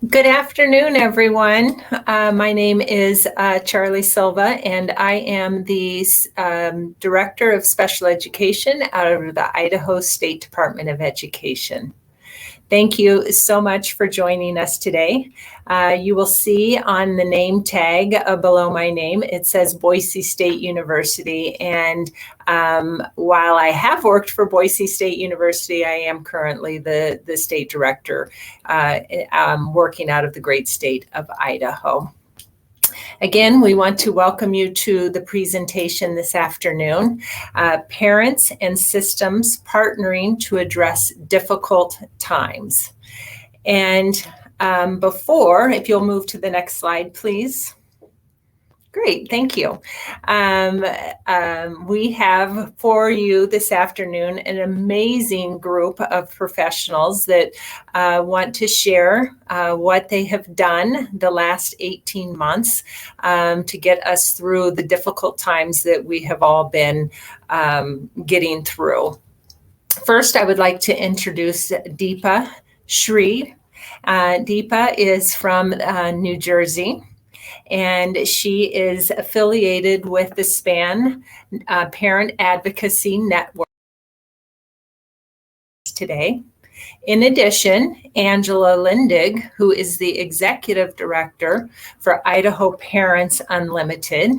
Good afternoon, everyone. My name is Charlie Silva, and I am the Director of Special Education out of the Idaho State Department of Education. Thank you so much for joining us today. You will see on the name tag below my name, it says Boise State University. And while I have worked for Boise State University, I am currently the state director working out of the great state of Idaho. Again, we want to welcome you to the presentation this afternoon, Parents and Systems Partnering to Address Difficult Times. And before, if you'll move to the next slide, please. Great, thank you. We have for you this afternoon an amazing group of professionals that want to share what they have done the last 18 months to get us through the difficult times that we have all been getting through. First, I would like to introduce Deepa Shri. Deepa is from New Jersey, and she is affiliated with the SPAN Parent Advocacy Network today. In addition, Angela Lindig, who is the Executive Director for Idaho Parents Unlimited,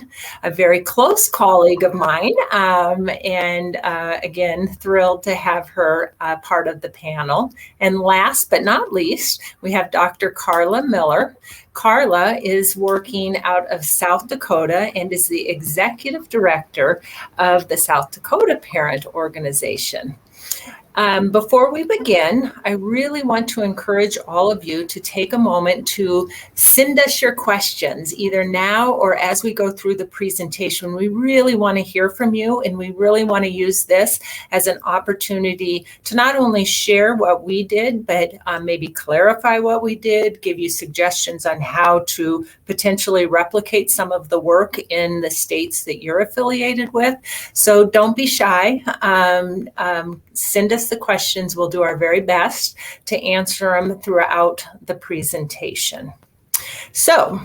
a very close colleague of mine, and again, thrilled to have her part of the panel. And last but not least, we have Dr. Carla Miller. Carla is working out of South Dakota and is the Executive Director of the South Dakota Parent Organization. Before we begin, I really want to encourage all of you to take a moment to send us your questions, either now or as we go through the presentation. We really want to hear from you, and we really want to use this as an opportunity to not only share what we did, but maybe clarify what we did, give you suggestions on how to potentially replicate some of the work in the states that you're affiliated with. So don't be shy. Send us the questions. We'll do our very best to answer them throughout the presentation. So,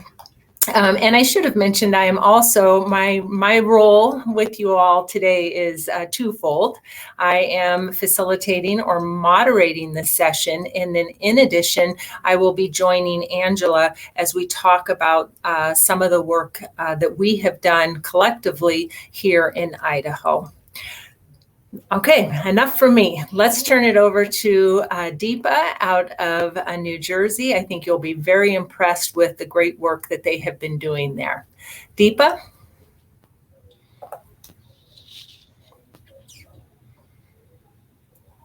and I should have mentioned, I am also, my role with you all today is twofold. I am facilitating or moderating this session, and then in addition, I will be joining Angela as we talk about some of the work that we have done collectively here in Idaho. Okay, enough from me. Let's turn it over to Deepa out of New Jersey. I think you'll be very impressed with the great work that they have been doing there. Deepa?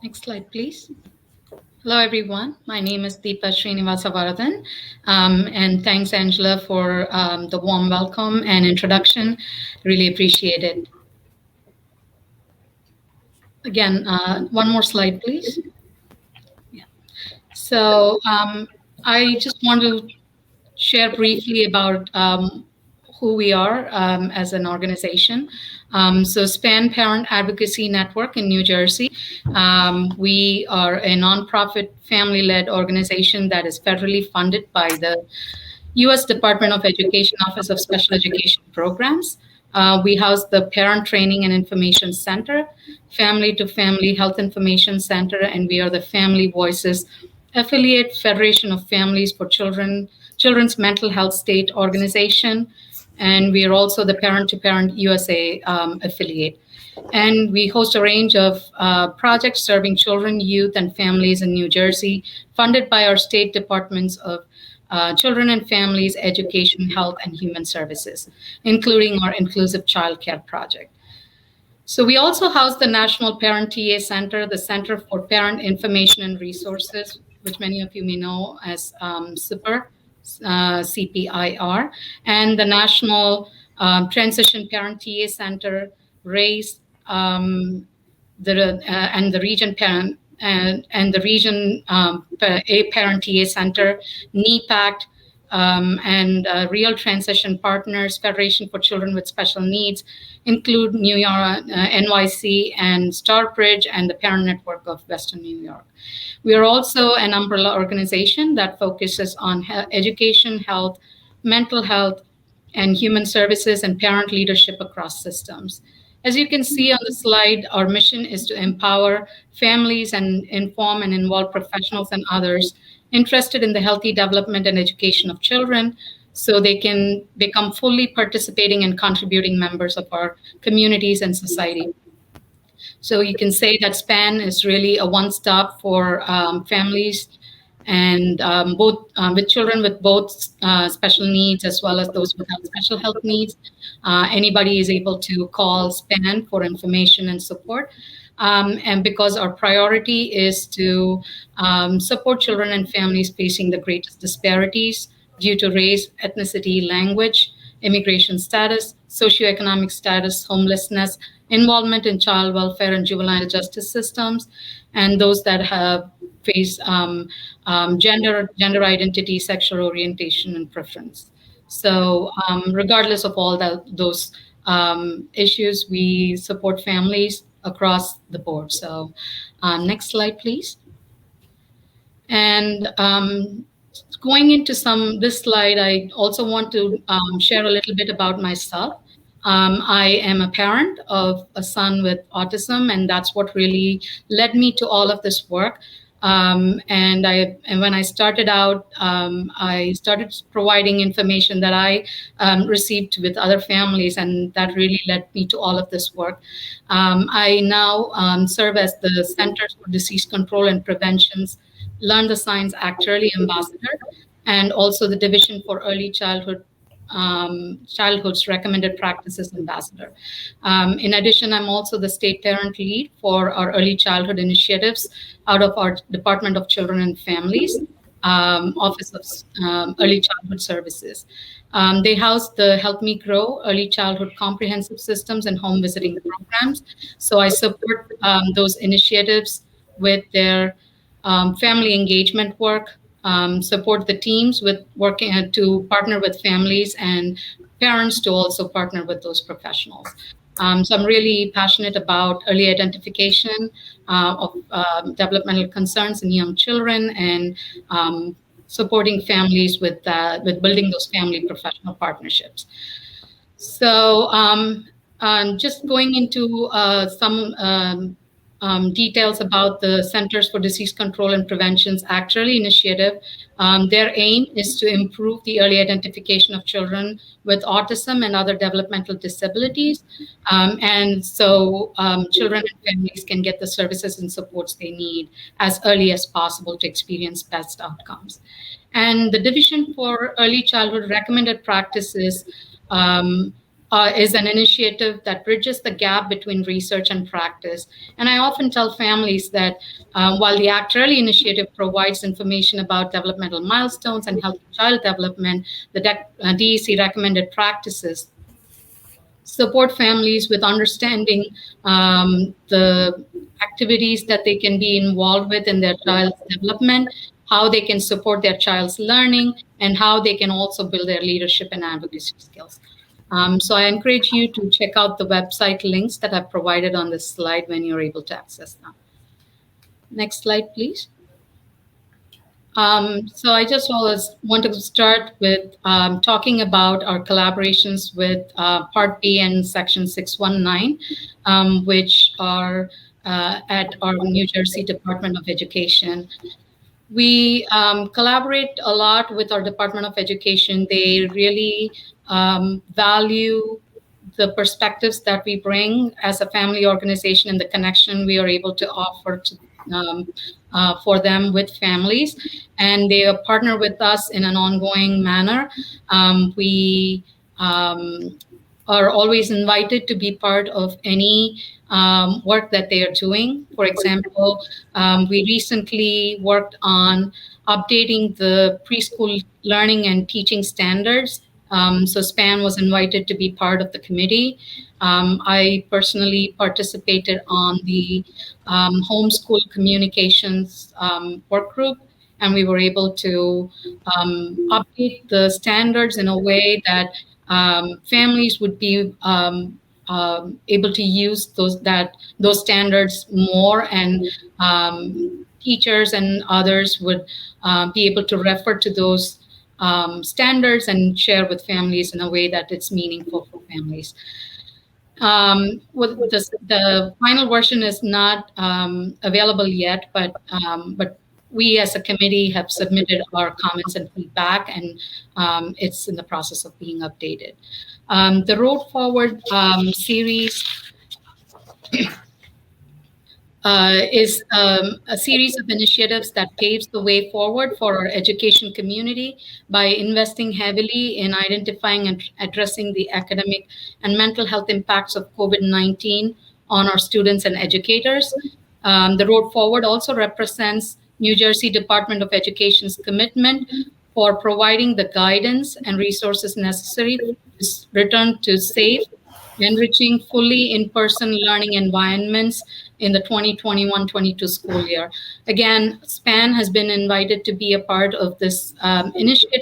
Next slide, please. Hello, everyone. My name is Deepa Srinivasa Varadin, and thanks, Angela, for the warm welcome and introduction. Really appreciate it. Again, one more slide, please. Yeah. So I just want to share briefly about who we are as an organization. So SPAN Parent Advocacy Network in New Jersey. We are a nonprofit family-led organization that is federally funded by the U.S. Department of Education Office of Special Education Programs. We house the Parent Training and Information Center, Family to Family Health Information Center, and we are the Family Voices Affiliate Federation of Families for Children's Mental Health State Organization, and we are also the Parent to Parent USA affiliate. And we host a range of projects serving children, youth, and families in New Jersey, funded by our state departments of Children and Families, Education, Health, and Human Services, including our Inclusive Childcare Project. So we also house the National Parent TA Center, the Center for Parent Information and Resources, which many of you may know as CPIR, CPIR, and the National Transition Parent TA Center, RACE, and the Region Parent, and the Region A Parent TA Center, NEPACT, and Real Transition Partners, Federation for Children with Special Needs, include New York, NYC, and Starbridge, and the Parent Network of Western New York. We are also an umbrella organization that focuses on education, health, mental health, and human services and parent leadership across systems. As you can see on the slide, our mission is to empower families and inform and involve professionals and others interested in the healthy development and education of children so they can become fully participating and contributing members of our communities and society. So you can say that SPAN is really a one-stop for families and both with children with both special needs as well as those without special health needs. Anybody is able to call SPAN for information and support. And because our priority is to support children and families facing the greatest disparities due to race, ethnicity, language, immigration status, socioeconomic status, homelessness, involvement in child welfare and juvenile justice systems, and those that have faced gender identity, sexual orientation, and preference. So regardless of all those issues, we support families across the board. So next slide, please. And going into this slide, I also want to share a little bit about myself. I am a parent of a son with autism, and that's what really led me to all of this work. And when I started out, I started providing information that I received with other families, and that really led me to all of this work. I now serve as the Centers for Disease Control and Prevention's Learn the Science Actually Ambassador, and also the Division for Early Childhood's Recommended Practices Ambassador. In addition, I'm also the state parent lead for our early childhood initiatives out of our Department of Children and Families, Office of Early Childhood Services. They house the Help Me Grow Early Childhood Comprehensive Systems and Home Visiting Programs. So I support those initiatives with their family engagement work, support the teams with working to partner with families and parents to also partner with those professionals. So I'm really passionate about early identification of developmental concerns in young children and supporting families with building those family professional partnerships. So just going into some details about the Centers for Disease Control and Prevention's Actually initiative. Their aim is to improve the early identification of children with autism and other developmental disabilities. And so children and families can get the services and supports they need as early as possible to experience best outcomes. And the Division for Early Childhood Recommended Practices is an initiative that bridges the gap between research and practice. And I often tell families that while the Act Early initiative provides information about developmental milestones and healthy child development, the DEC recommended practices support families with understanding the activities that they can be involved with in their child's development, how they can support their child's learning, and how they can also build their leadership and advocacy skills. So I encourage you to check out the website links that I've provided on this slide when you're able to access them. Next slide, please. So I just always want to start with talking about our collaborations with Part B and Section 619, which are at our New Jersey Department of Education. We collaborate a lot with our Department of Education. They really value the perspectives that we bring as a family organization and the connection we are able to offer to for them with families, and they partner with us in an ongoing manner. We are always invited to be part of any work that they are doing. For example, we recently worked on updating the preschool learning and teaching standards. So SPAN was invited to be part of the committee. I personally participated on the homeschool communications work group, and we were able to update the standards in a way that families would be able to use those standards more, and teachers and others would be able to refer to those standards and share with families in a way that it's meaningful for families. The final version is not available yet, but we as a committee have submitted our comments and feedback, and it's in the process of being updated. The Road Forward series is a series of initiatives that paves the way forward for our education community by investing heavily in identifying and addressing the academic and mental health impacts of COVID-19 on our students and educators. The Road Forward also represents New Jersey Department of Education's commitment for providing the guidance and resources necessary to return to safe, enriching, fully in-person learning environments in the 2021-22 school year. Again, SPAN has been invited to be a part of this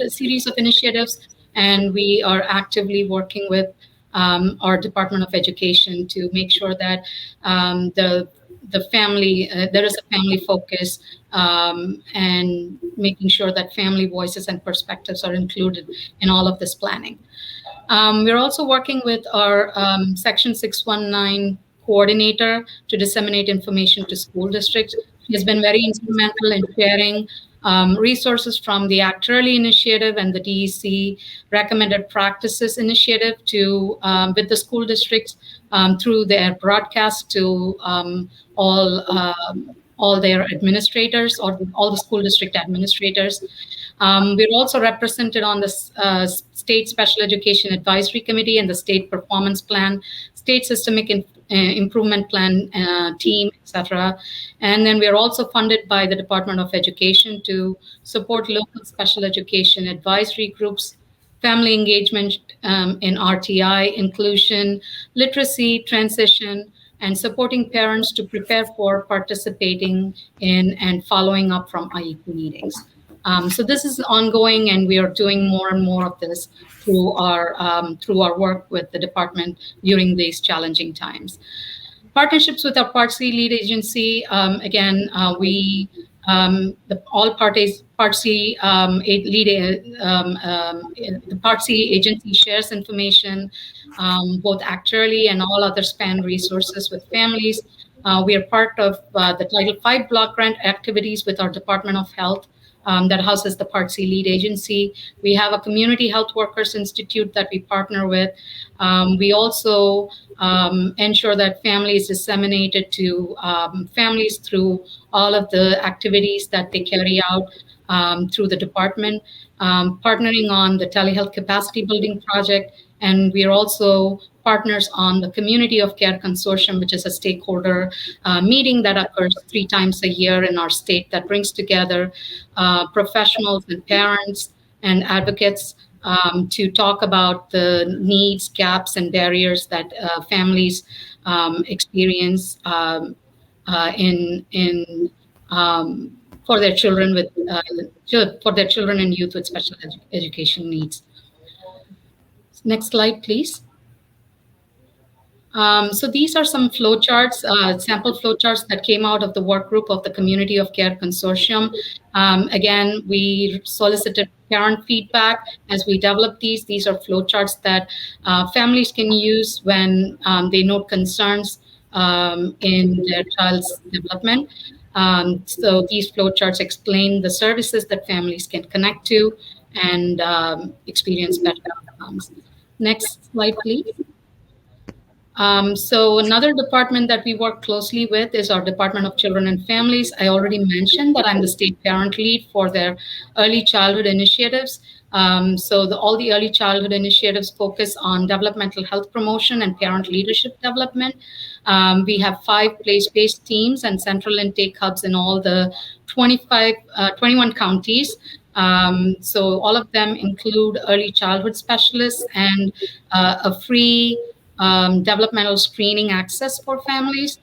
series of initiatives, and we are actively working with our Department of Education to make sure that the family, there is a family focus, and making sure that family voices and perspectives are included in all of this planning. We're also working with our Section 619 coordinator to disseminate information to school districts. She has been very instrumental in sharing resources from the Act Early initiative and the DEC recommended practices initiative to with the school districts through their broadcast to all their administrators, or all the school district administrators. We're also represented on the State Special Education Advisory Committee and the State Performance Plan, State Systemic Improvement Plan team, etc. And then we're also funded by the Department of Education to support local special education advisory groups, family engagement in RTI, inclusion, literacy, transition, and supporting parents to prepare for participating in and following up from Iep meetings. So this is ongoing, and we are doing more and more of this through our work with the department during these challenging times. Partnerships with our Part C lead agency. Again, all parties, Part C the Part C agency shares information, both actually and all other SPAN resources with families. We are part of the Title V block grant activities with our Department of Health. That houses the Part C lead agency. We have a Community Health Workers Institute that we partner with. We also ensure that family is disseminated to families through all of the activities that they carry out through the department, partnering on the telehealth capacity building project. And we are also partners on the Community of Care Consortium, which is a stakeholder meeting that occurs 3 times a year in our state that brings together professionals and parents and advocates to talk about the needs, gaps, and barriers that families experience for their children and youth with special education needs. Next slide, please. So these are some flowcharts, sample flowcharts that came out of the work group of the Community of Care Consortium. Again, we solicited parent feedback as we developed these. These are flowcharts that families can use when they note concerns in their child's development. So these flowcharts explain the services that families can connect to and experience better outcomes. Next slide, please. So another department that we work closely with is our Department of Children and Families. I already mentioned that I'm the state parent lead for their early childhood initiatives. So all the early childhood initiatives focus on developmental health promotion and parent leadership development. We have 5 place-based teams and central intake hubs in all the 21 counties. So all of them include early childhood specialists and a free developmental screening access for families.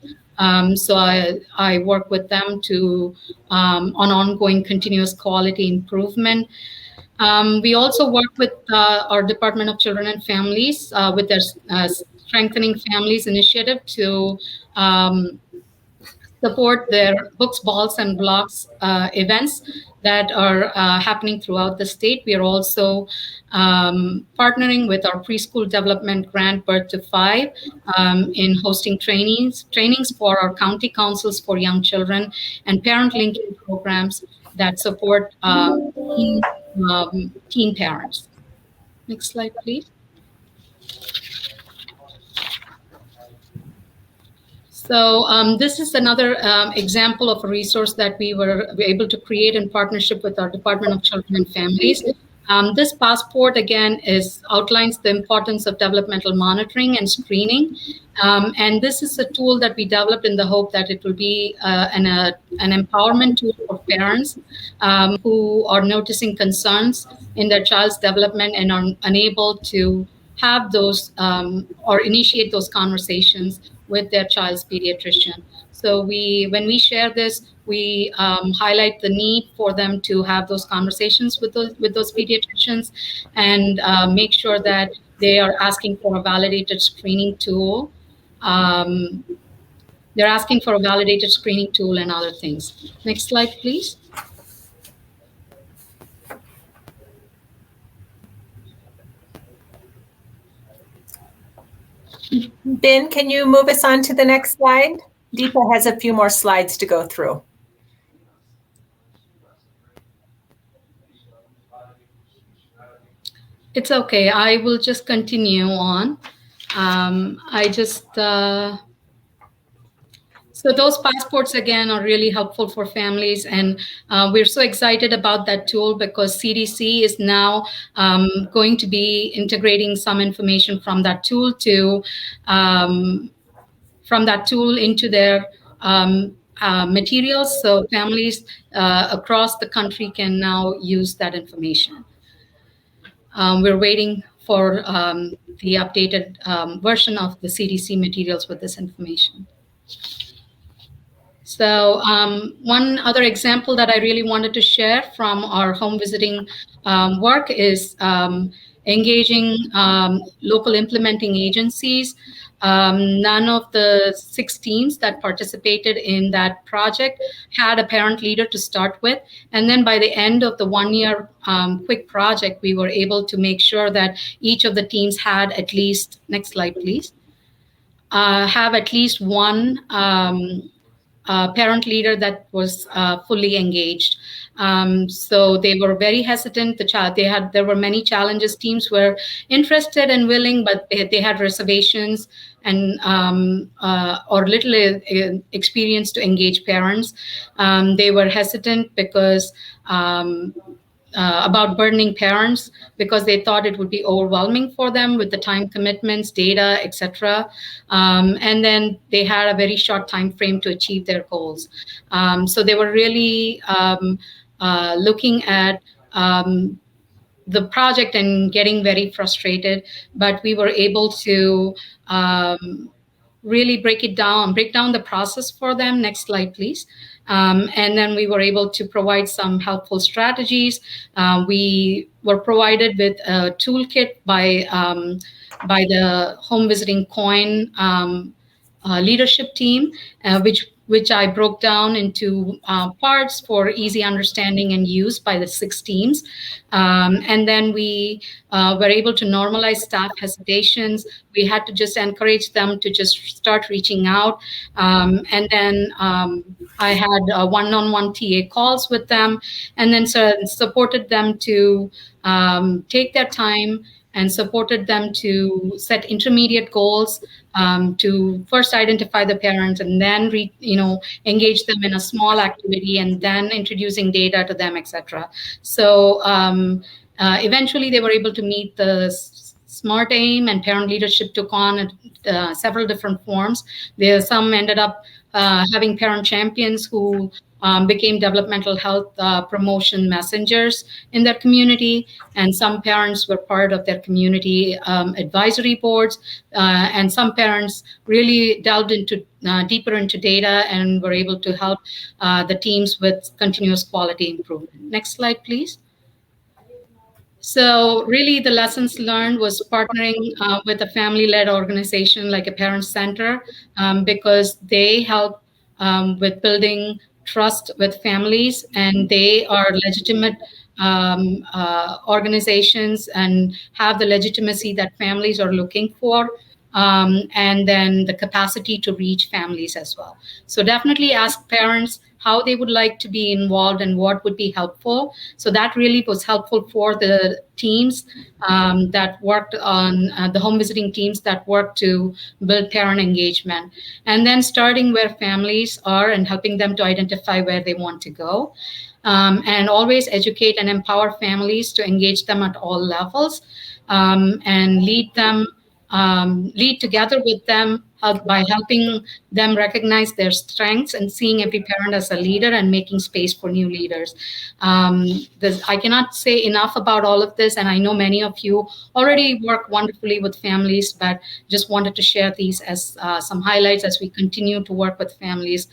So I work with them to on ongoing continuous quality improvement. We also work with our Department of Children and Families with their Strengthening Families initiative to support their books, balls, and blocks events that are happening throughout the state. We are also partnering with our preschool development grant Birth to Five in hosting trainings for our county councils for young children and parent linking programs that support teen parents. Next slide, please. So this is another example of a resource that we were able to create in partnership with our Department of Children and Families. This passport, again, outlines the importance of developmental monitoring and screening. And this is a tool that we developed in the hope that it will be an empowerment tool for parents who are noticing concerns in their child's development and are unable to have those or initiate those conversations with their child's pediatrician. So when we share this, we highlight the need for them to have those conversations with those pediatricians and make sure that they are asking for a validated screening tool. They're asking for a validated screening tool and other things. Next slide, please. Ben, can you move us on to the next slide? Deepa has a few more slides to go through. It's okay. I will just continue on. So those passports, again, are really helpful for families. And we're so excited about that tool because CDC is now going to be integrating some information from that tool into their materials. So families across the country can now use that information. We're waiting for the updated version of the CDC materials with this information. So one other example that I really wanted to share from our home visiting work is engaging local implementing agencies. None of the 6 teams that participated in that project had a parent leader to start with. And then by the end of the 1-year quick project, we were able to make sure that each of the teams had at least, next slide, please, have at least one parent leader that was fully engaged. So they were very hesitant. There were many challenges. Teams were interested and willing, but they had reservations and or little experience to engage parents. They were hesitant because about burdening parents because they thought it would be overwhelming for them with the time commitments, data, etc. And then they had a very short time frame to achieve their goals. So they were really looking at the project and getting very frustrated, but we were able to really break down the process for them. Next slide, please. And then we were able to provide some helpful strategies. We were provided with a toolkit by the Home Visiting Coin leadership team, which I broke down into parts for easy understanding and use by the 6 teams. And then we were able to normalize staff hesitations. We had to just encourage them to just start reaching out. And then I had one-on-one TA calls with them, and then supported them to take their time and supported them to set intermediate goals, to first identify the parents and then engage them in a small activity and then introducing data to them, etc. So eventually they were able to meet the SMART aim, and parent leadership took on several different forms. Some ended up having parent champions who became developmental health promotion messengers in their community, and some parents were part of their community advisory boards, and some parents really delved into deeper into data and were able to help the teams with continuous quality improvement. Next slide, please. So really the lessons learned was partnering with a family-led organization like a parent center, because they help with building trust with families, and they are legitimate organizations and have the legitimacy that families are looking for. And then the capacity to reach families as well. So definitely ask parents how they would like to be involved and what would be helpful. So that really was helpful for the teams that worked on the home visiting teams that worked to build parent engagement. And then starting where families are and helping them to identify where they want to go. And always educate and empower families to engage them at all levels, and lead together with them by helping them recognize their strengths and seeing every parent as a leader and making space for new leaders. I cannot say enough about all of this, and I know many of you already work wonderfully with families, but just wanted to share these as some highlights as we continue to work with families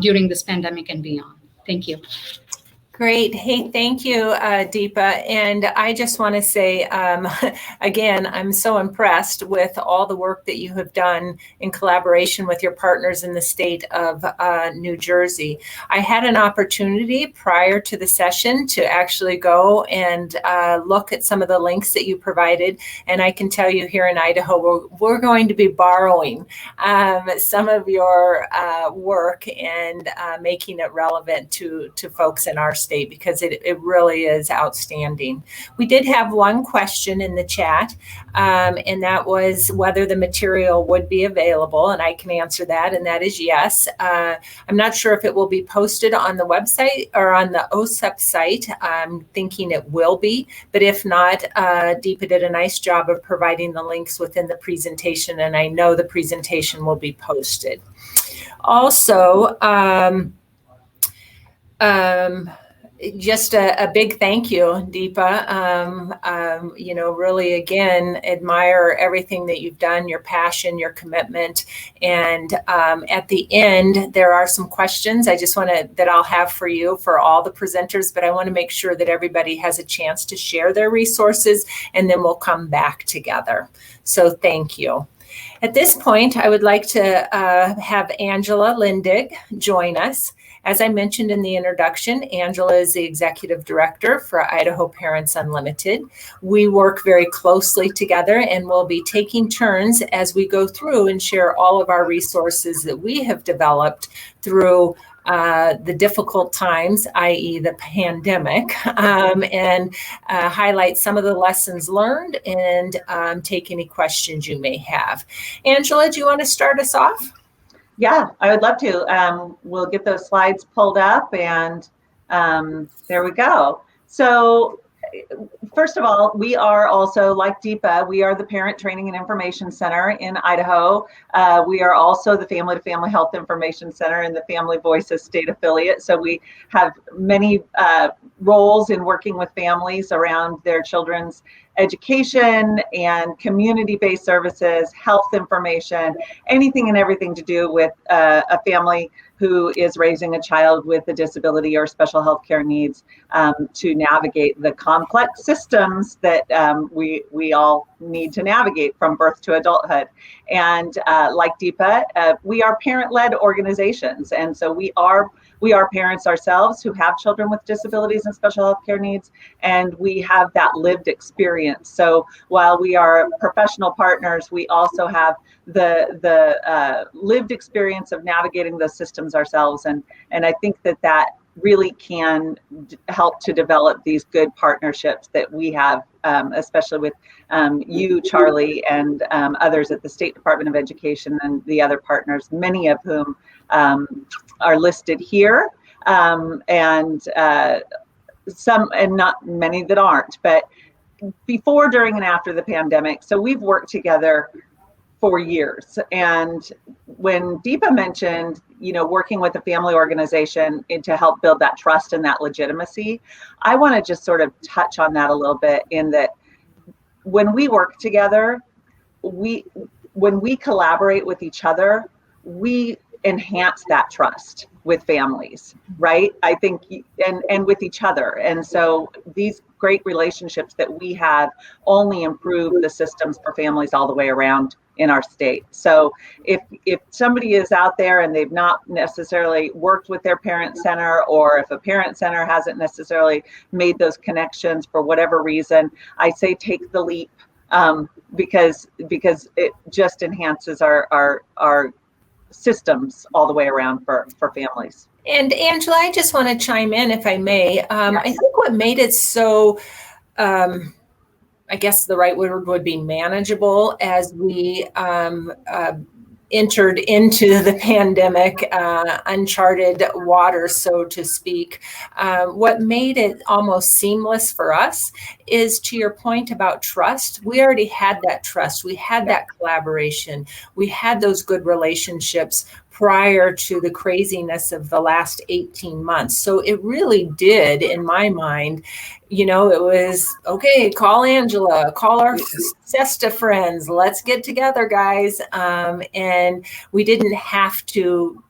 during this pandemic and beyond. Thank you. Great. Hey, thank you, Deepa. And I just want to say, again, I'm so impressed with all the work that you have done in collaboration with your partners in the state of New Jersey. I had an opportunity prior to the session to actually go and look at some of the links that you provided. And I can tell you here in Idaho, we're going to be borrowing some of your work and making it relevant to folks in our state, because it really is outstanding. We did have one question in the chat, and that was whether the material would be available, and I can answer that, and that is yes. I'm not sure if it will be posted on the website or on the OSEP site. I'm thinking it will be, but if not, Deepa did a nice job of providing the links within the presentation, and I know the presentation will be posted. Also, just a big thank you, Deepa. Really, again, admire everything that you've done, your passion, your commitment. And at the end, there are some questions that I'll have for you for all the presenters, but I want to make sure that everybody has a chance to share their resources, and then we'll come back together. So thank you. At this point, I would like to have Angela Lindig join us. As I mentioned in the introduction, Angela is the Executive Director for Idaho Parents Unlimited. We work very closely together, and we'll be taking turns as we go through and share all of our resources that we have developed through the difficult times, i.e. the pandemic, and highlight some of the lessons learned and take any questions you may have. Angela, do you want to start us off? Yeah, I would love to. We'll get those slides pulled up, and there we go. So first of all, we are also, like Deepa, we are the Parent Training and Information Center in Idaho. We are also the Family to Family Health Information Center and the Family Voices state affiliate. So we have many roles in working with families around their children's education and community-based services, health information, anything and everything to do with a family who is raising a child with a disability or special health care needs, to navigate the complex systems that we all need to navigate from birth to adulthood. And like Deepa, we are parent-led organizations. And so we are parents ourselves who have children with disabilities and special health care needs, and we have that lived experience. So while we are professional partners, we also have the lived experience of navigating those systems ourselves. And I think that really can help to develop these good partnerships that we have, especially with you, Charlie, and others at the State Department of Education and the other partners, many of whom are listed here, and some, and not many that aren't, but before, during, and after the pandemic. So we've worked together for years. And when Deepa mentioned, working with a family organization to help build that trust and that legitimacy, I want to just sort of touch on that a little bit, in that when we work together, when we collaborate with each other, we enhance that trust with families, right? I think, and with each other. And so these great relationships that we have only improve the systems for families all the way around in our state. So if somebody is out there and they've not necessarily worked with their parent center, or if a parent center hasn't necessarily made those connections for whatever reason, I say take the leap, because it just enhances our systems all the way around for families. And Angela, I just want to chime in, if I may. I think what made it so, I guess the right word would be manageable, as we entered into the pandemic, uncharted waters, so to speak. What made it almost seamless for us is, to your point about trust, we already had that trust. We had that collaboration. We had those good relationships prior to the craziness of the last 18 months. So it really did, in my mind, it was, okay, call Angela, call our SESTA friends, let's get together, guys. And we didn't have to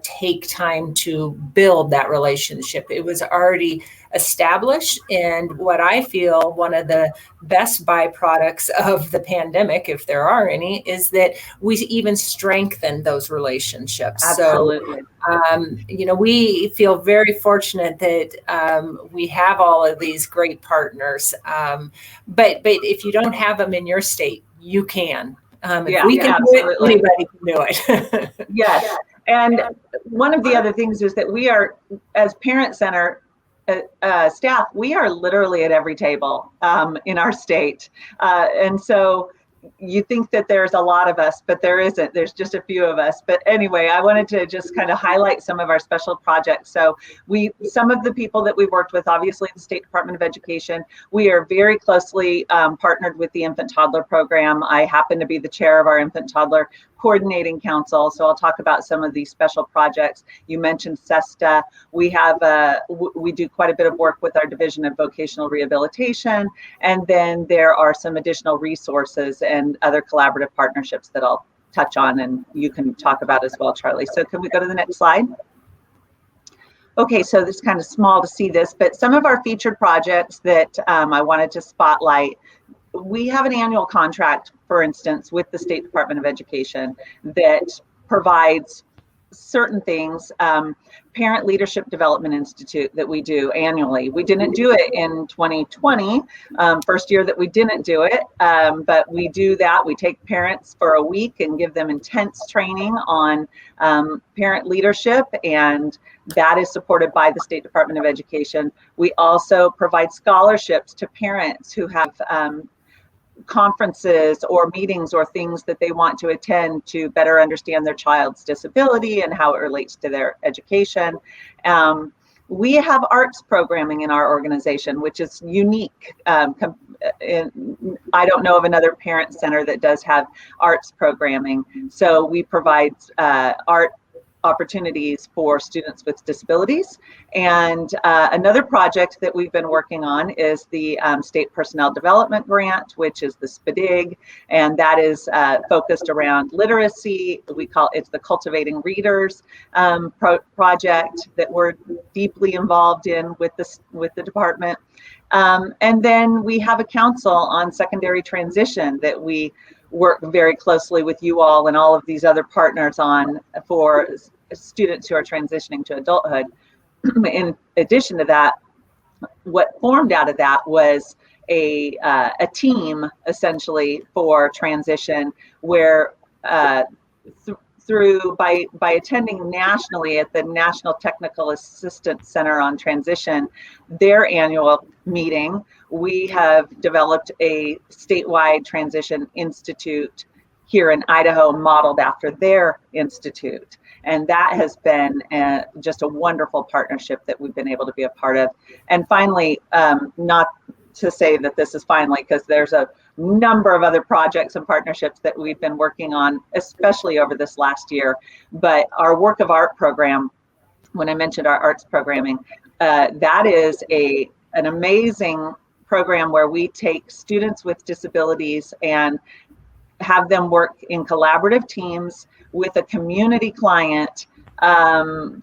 take time to build that relationship. It was already established. And what I feel one of the best byproducts of the pandemic, if there are any, is that we even strengthened those relationships. Absolutely. So, we feel very fortunate that we have all of these great partners. But if you don't have them in your state, you can. If we can do it, anybody can do it. Yes. And one of the other things is that we are, as parent center staff, we are literally at every table in our state. And so you think that there's a lot of us, but there isn't. There's just a few of us. But anyway, I wanted to just kind of highlight some of our special projects. So some of the people that we've worked with, obviously the State Department of Education, we are very closely partnered with the Infant Toddler Program. I happen to be the chair of our Infant Toddler Coordinating Council, so I'll talk about some of these special projects. You mentioned SESTA. We do quite a bit of work with our Division of Vocational Rehabilitation, and then there are some additional resources and other collaborative partnerships that I'll touch on and you can talk about as well, Charlie. So can we go to the next slide? Okay, so this is kind of small to see this, but some of our featured projects that I wanted to spotlight. We have an annual contract, for instance, with the State Department of Education that provides certain things. Parent Leadership Development Institute that we do annually. We didn't do it in 2020, first year that we didn't do it, but we do that. We take parents for a week and give them intense training on parent leadership, and that is supported by the State Department of Education. We also provide scholarships to parents who have conferences or meetings or things that they want to attend to better understand their child's disability and how it relates to their education. We have arts programming in our organization, which is unique. I don't know of another parent center that does have arts programming. So we provide art opportunities for students with disabilities. And another project that we've been working on is the State Personnel Development Grant, which is the SPDIG, and that is focused around literacy. We call it the Cultivating Readers project that we're deeply involved in with the department. And then we have a council on secondary transition that we work very closely with you all and all of these other partners on for students who are transitioning to adulthood. In addition to that, what formed out of that was a team essentially for transition, where by attending nationally at the National Technical Assistance Center on Transition, their annual meeting, we have developed a statewide transition institute here in Idaho modeled after their institute. And that has been just a wonderful partnership that we've been able to be a part of. And finally, not to say that this is finally, because there's a number of other projects and partnerships that we've been working on, especially over this last year. But our Work of Art program, when I mentioned our arts programming, that is an amazing program where we take students with disabilities and have them work in collaborative teams with a community client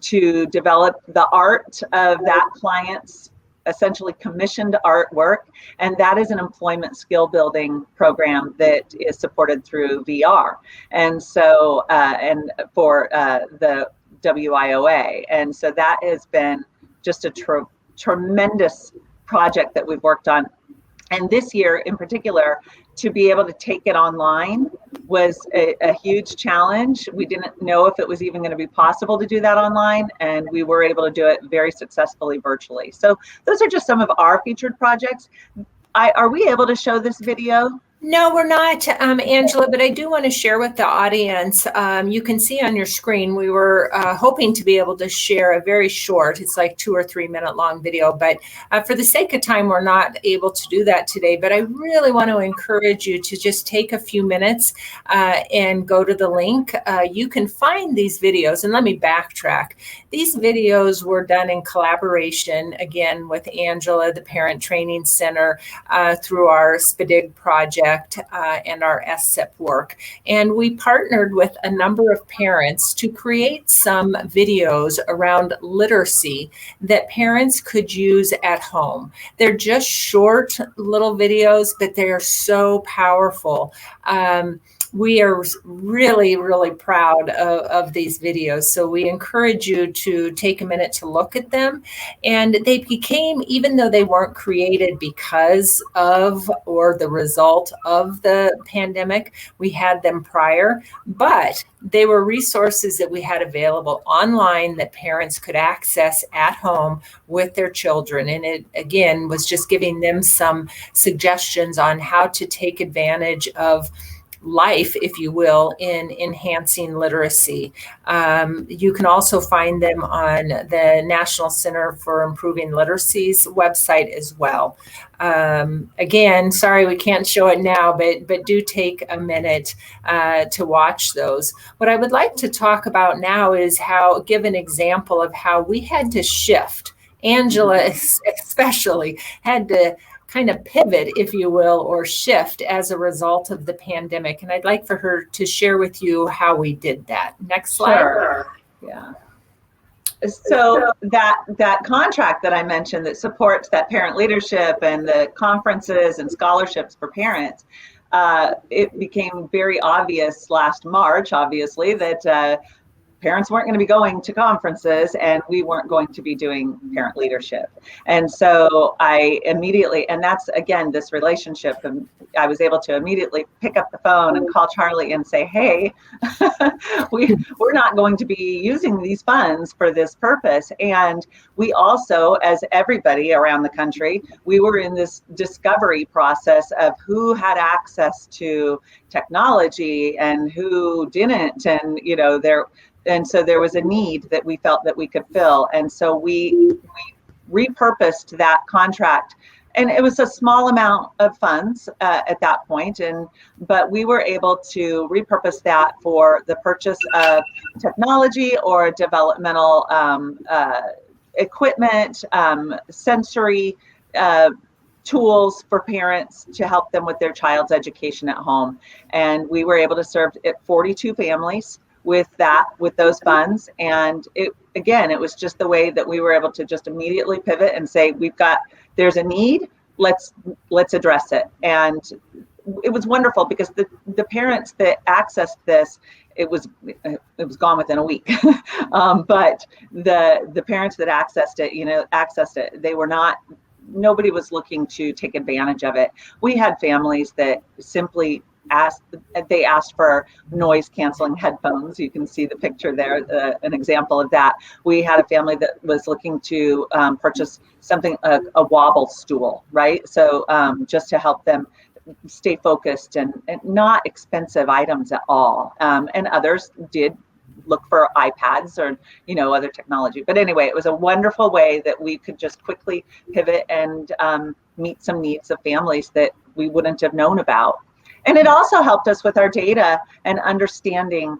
to develop the art of that client's essentially commissioned artwork. And that is an employment skill building program that is supported through VR. And so, and for the WIOA. And so that has been just a tremendous project that we've worked on. And this year in particular, to be able to take it online was a huge challenge. We didn't know if it was even going to be possible to do that online, and we were able to do it very successfully virtually. So those are just some of our featured projects. Are we able to show this video? No, we're not, Angela, but I do want to share with the audience. You can see on your screen, we were hoping to be able to share a very short, it's like 2 or 3 minute long video, but for the sake of time, we're not able to do that today. But I really want to encourage you to just take a few minutes and go to the link. You can find these videos, and let me backtrack. These videos were done in collaboration, again, with Angela, the Parent Training Center, through our SPDIG project. And our SSIP work. And we partnered with a number of parents to create some videos around literacy that parents could use at home. They're just short little videos, but they are so powerful. We are really, really proud of these videos. So we encourage you to take a minute to look at them. And they became, even though they weren't created because of or the result of the pandemic, we had them prior, but they were resources that we had available online that parents could access at home with their children. And it, again, was just giving them some suggestions on how to take advantage of life, if you will, in enhancing literacy. You can also find them on the National Center for Improving Literacy's website as well. Again, sorry we can't show it now, but do take a minute to watch those. What I would like to talk about now is give an example of how we had to shift. Angela especially had to kind of pivot, if you will, or shift as a result of the pandemic. And I'd like for her to share with you how we did that. Next slide. Sure. Yeah. So that contract that I mentioned that supports that parent leadership and the conferences and scholarships for parents, it became very obvious last March, obviously, that parents weren't going to be going to conferences and we weren't going to be doing parent leadership. And so I immediately, and that's again, this relationship, and I was able to immediately pick up the phone and call Charlie and say, hey, we're not going to be using these funds for this purpose. And we also, as everybody around the country, we were in this discovery process of who had access to technology and who didn't. And, you know, and so there was a need that we felt that we could fill. And so we repurposed that contract. And it was a small amount of funds at that point, but we were able to repurpose that for the purchase of technology or developmental equipment, sensory tools for parents to help them with their child's education at home. And we were able to serve 42 families with those funds. And it was just the way that we were able to just immediately pivot and say, there's a need, let's address it. And it was wonderful because the parents that accessed this, it was gone within a week. But the parents that accessed it, they were not, nobody was looking to take advantage of it. We had families that simply asked for noise canceling headphones. You can see the picture there, an example of that. We had a family that was looking to purchase something, a wobble stool, right? So just to help them stay focused and not expensive items at all. And others did look for iPads or, other technology. But anyway, it was a wonderful way that we could just quickly pivot and meet some needs of families that we wouldn't have known about. And it also helped us with our data and understanding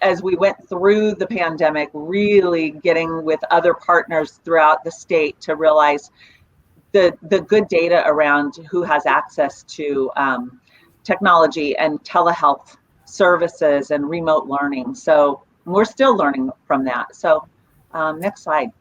as we went through the pandemic, really getting with other partners throughout the state to realize the good data around who has access to technology and telehealth services and remote learning. So we're still learning from that. So next slide.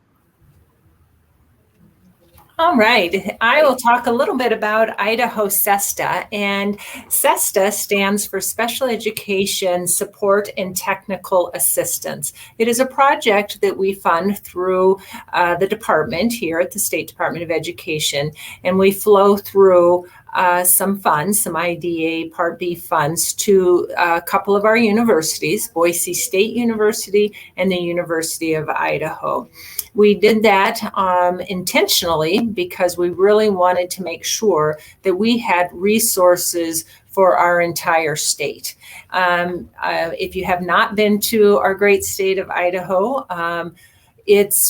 All right, I will talk a little bit about Idaho SESTA, and SESTA stands for Special Education Support and Technical Assistance. It is a project that we fund through the department here at the State Department of Education, and we flow through some funds, some IDA Part B funds to a couple of our universities, Boise State University and the University of Idaho. We did that intentionally because we really wanted to make sure that we had resources for our entire state. If you have not been to our great state of Idaho,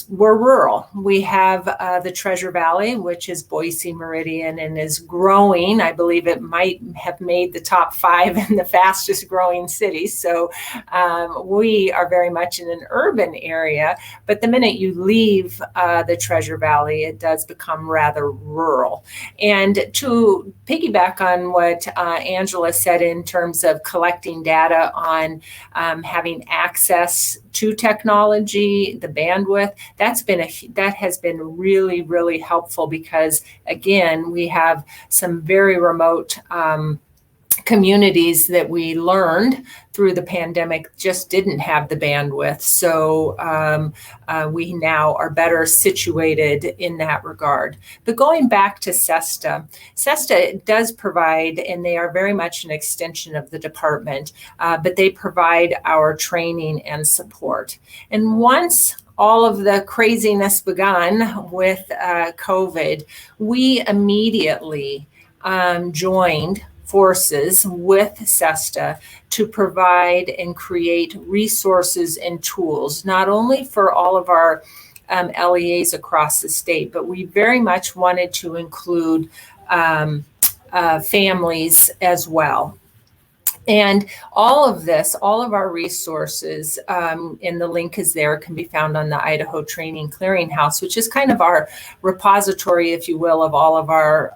we're rural. We have the Treasure Valley, which is Boise Meridian and is growing. I believe it might have made the top 5 in the fastest growing cities. So we are very much in an urban area, but the minute you leave the Treasure Valley, it does become rather rural. And to piggyback on what Angela said in terms of collecting data on having access to technology, the bandwidth, that has been really, really helpful because, again, we have some very remote communities that we learned through the pandemic just didn't have the bandwidth. So we now are better situated in that regard. But going back to SESTA, SESTA does provide, and they are very much an extension of the department, but they provide our training and support. And once all of the craziness begun with COVID, we immediately joined forces with SESTA to provide and create resources and tools, not only for all of our LEAs across the state, but we very much wanted to include families as well. And all of this, all of our resources, and the link is there, can be found on the Idaho Training Clearinghouse, which is kind of our repository, if you will, of all of our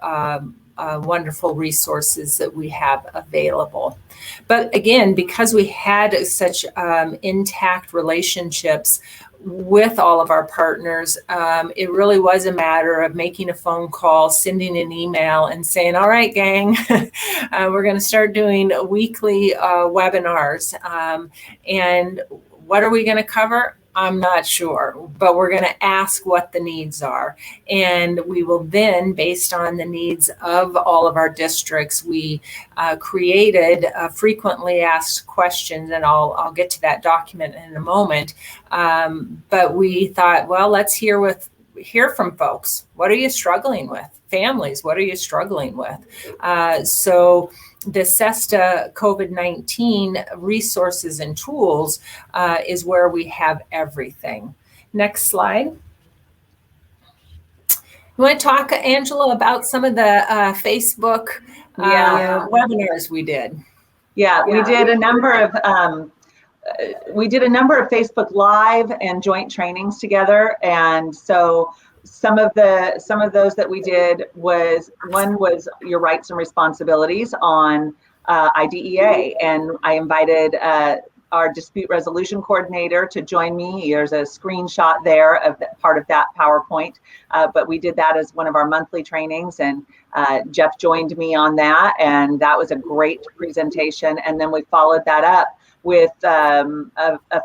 wonderful resources that we have available. But again, because we had such intact relationships with all of our partners, it really was a matter of making a phone call, sending an email, and saying, all right, gang, we're going to start doing weekly webinars. And what are we going to cover? I'm not sure, but we're going to ask what the needs are. And we will then, based on the needs of all of our districts, we created frequently asked questions, and I'll get to that document in a moment. But we thought, well, let's hear from folks. What are you struggling with? Families, what are you struggling with? So the SESTA COVID-19 resources and tools is where we have everything. Next slide. You want to talk, Angela, about some of the Facebook webinars we did? Yeah, we did a number of Facebook Live and joint trainings together, and so some of those that we did was your rights and responsibilities on IDEA, and I invited our dispute resolution coordinator to join me. There's a screenshot there of part of that PowerPoint, but we did that as one of our monthly trainings, and Jeff joined me on that, and that was a great presentation. And then we followed that up with a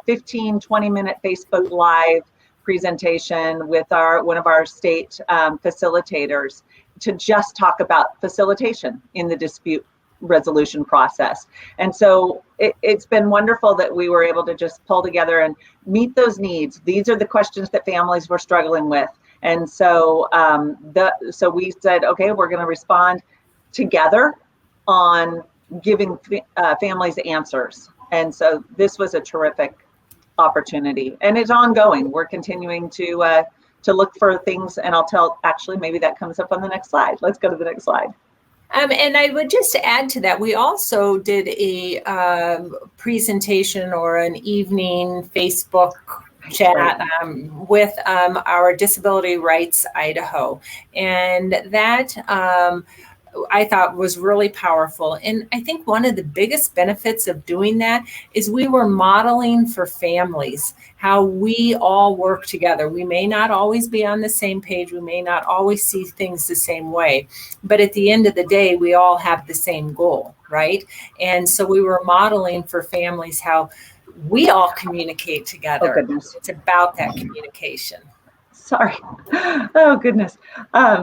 15-20 minute Facebook Live presentation with one of our state facilitators to just talk about facilitation in the dispute resolution process. And so it's been wonderful that we were able to just pull together and meet those needs. These are the questions that families were struggling with. And so so we said, okay, we're going to respond together on giving families answers. And so this was a terrific opportunity, and it's ongoing. We're continuing to to look for things. And actually, maybe that comes up on the next slide. Let's go to the next slide. And I would just add to that, we also did a presentation or an evening Facebook chat with our Disability Rights Idaho. And that I thought was really powerful. And I think one of the biggest benefits of doing that is we were modeling for families how we all work together. We may not always be on the same page. We may not always see things the same way. But at the end of the day, we all have the same goal, right? And so we were modeling for families how we all communicate together. Oh, goodness. It's about that communication. Sorry. Oh, goodness.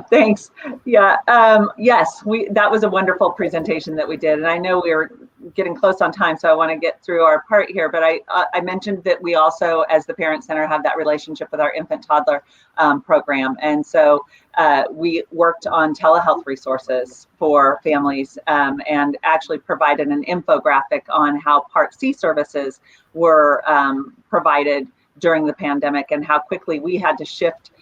Thanks. Yeah. Yes, that was a wonderful presentation that we did. And I know we were getting close on time, so I want to get through our part here. But I mentioned that we also, as the Parent Center, have that relationship with our infant toddler program. And so we worked on telehealth resources for families and actually provided an infographic on how Part C services were provided during the pandemic and how quickly we had to shift,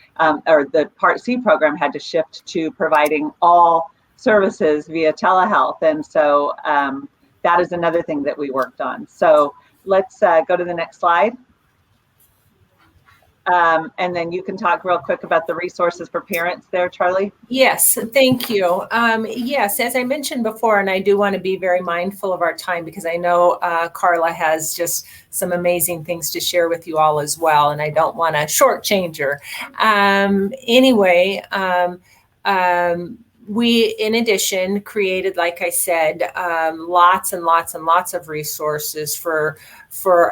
or the Part C program had to shift to providing all services via telehealth. And so that is another thing that we worked on. So let's go to the next slide. And then you can talk real quick about the resources for parents there, Charlie. Yes, thank you. Yes, as I mentioned before, and I do want to be very mindful of our time because I know Carla has just some amazing things to share with you all as well, and I don't want to shortchange her. Anyway, we, in addition, created, like I said, lots and lots and lots of resources for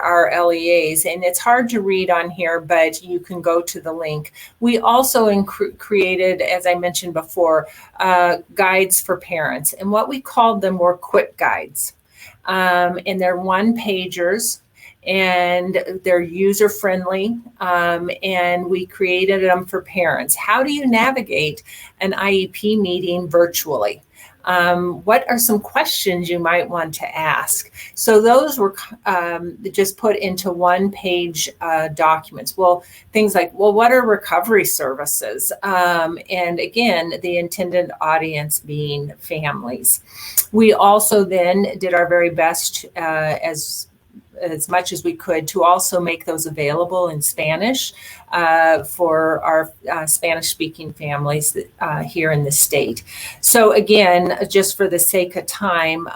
our LEAs. And it's hard to read on here, but you can go to the link. We also created, as I mentioned before, guides for parents. And what we called them were quick guides. And they're one-pagers. And they're user-friendly, and we created them for parents. How do you navigate an IEP meeting virtually? What are some questions you might want to ask? So those were just put into one-page documents. Well, things like, well, what are recovery services? And again, the intended audience being families. We also then did our very best as much as we could to also make those available in Spanish for our Spanish-speaking families here in the state. So again, just for the sake of time,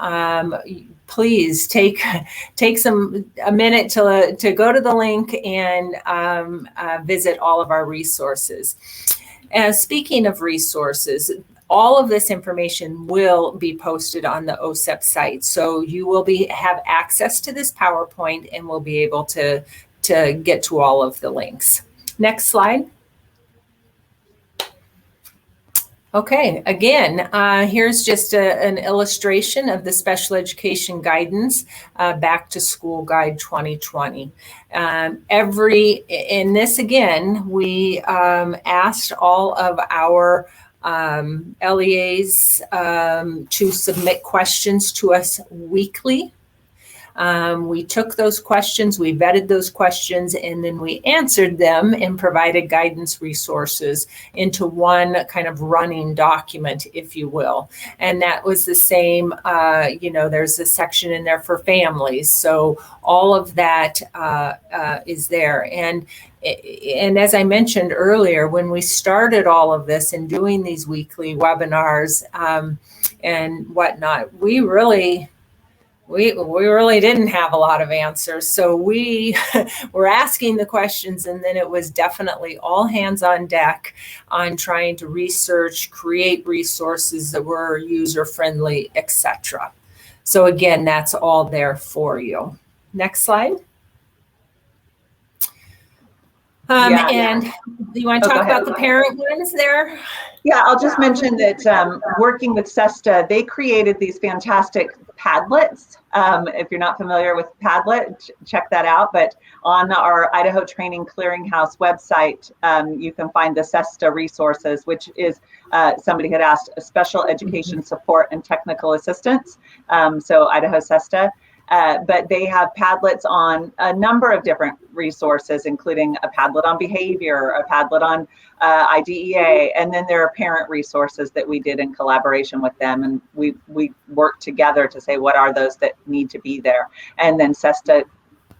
please take a minute to go to the link and visit all of our resources. Speaking of resources, all of this information will be posted on the OSEP site. So you will have access to this PowerPoint and will be able to get to all of the links. Next slide. Okay, again, here's just an illustration of the Special Education Guidance Back to School Guide 2020. In this again, we asked all of our LEAs to submit questions to us weekly. We took those questions, we vetted those questions, and then we answered them and provided guidance resources into one kind of running document, if you will. And that was the same, there's a section in there for families. So all of that is there. And as I mentioned earlier, when we started all of this and doing these weekly webinars and whatnot, we really didn't have a lot of answers. So we were asking the questions, and then it was definitely all hands on deck on trying to research, create resources that were user-friendly, etc. So again, that's all there for you. Next slide. And you want to talk about the parent ones there? Yeah, I'll just mention that working with SESTA, they created these fantastic Padlets. If you're not familiar with Padlet, check that out. But on our Idaho Training Clearinghouse website, you can find the SESTA resources, which is, somebody had asked, special education support and technical assistance. So Idaho SESTA. but they have Padlets on a number of different resources, including a Padlet on behavior, a Padlet on IDEA, and then there are parent resources that we did in collaboration with them, and we worked together to say what are those that need to be there. And then SESTA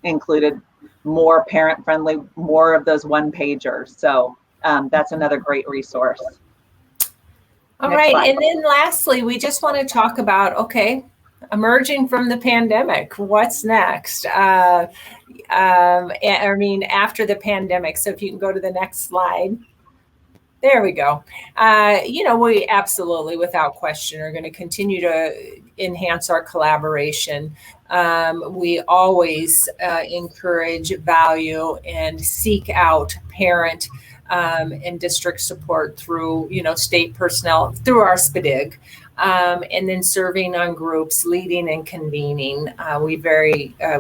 included more parent-friendly, more of those one-pagers. So that's another great resource. All Next right, slide. and then lastly, we just want to talk about, okay, emerging from the pandemic, what's next? I mean, after the pandemic. So if you can go to the next slide. There we go. You know, we absolutely, without question, are going to continue to enhance our collaboration. We always encourage, value, and seek out parent and district support through, you know, state personnel, through our SPDIG. And then serving on groups, leading and convening. We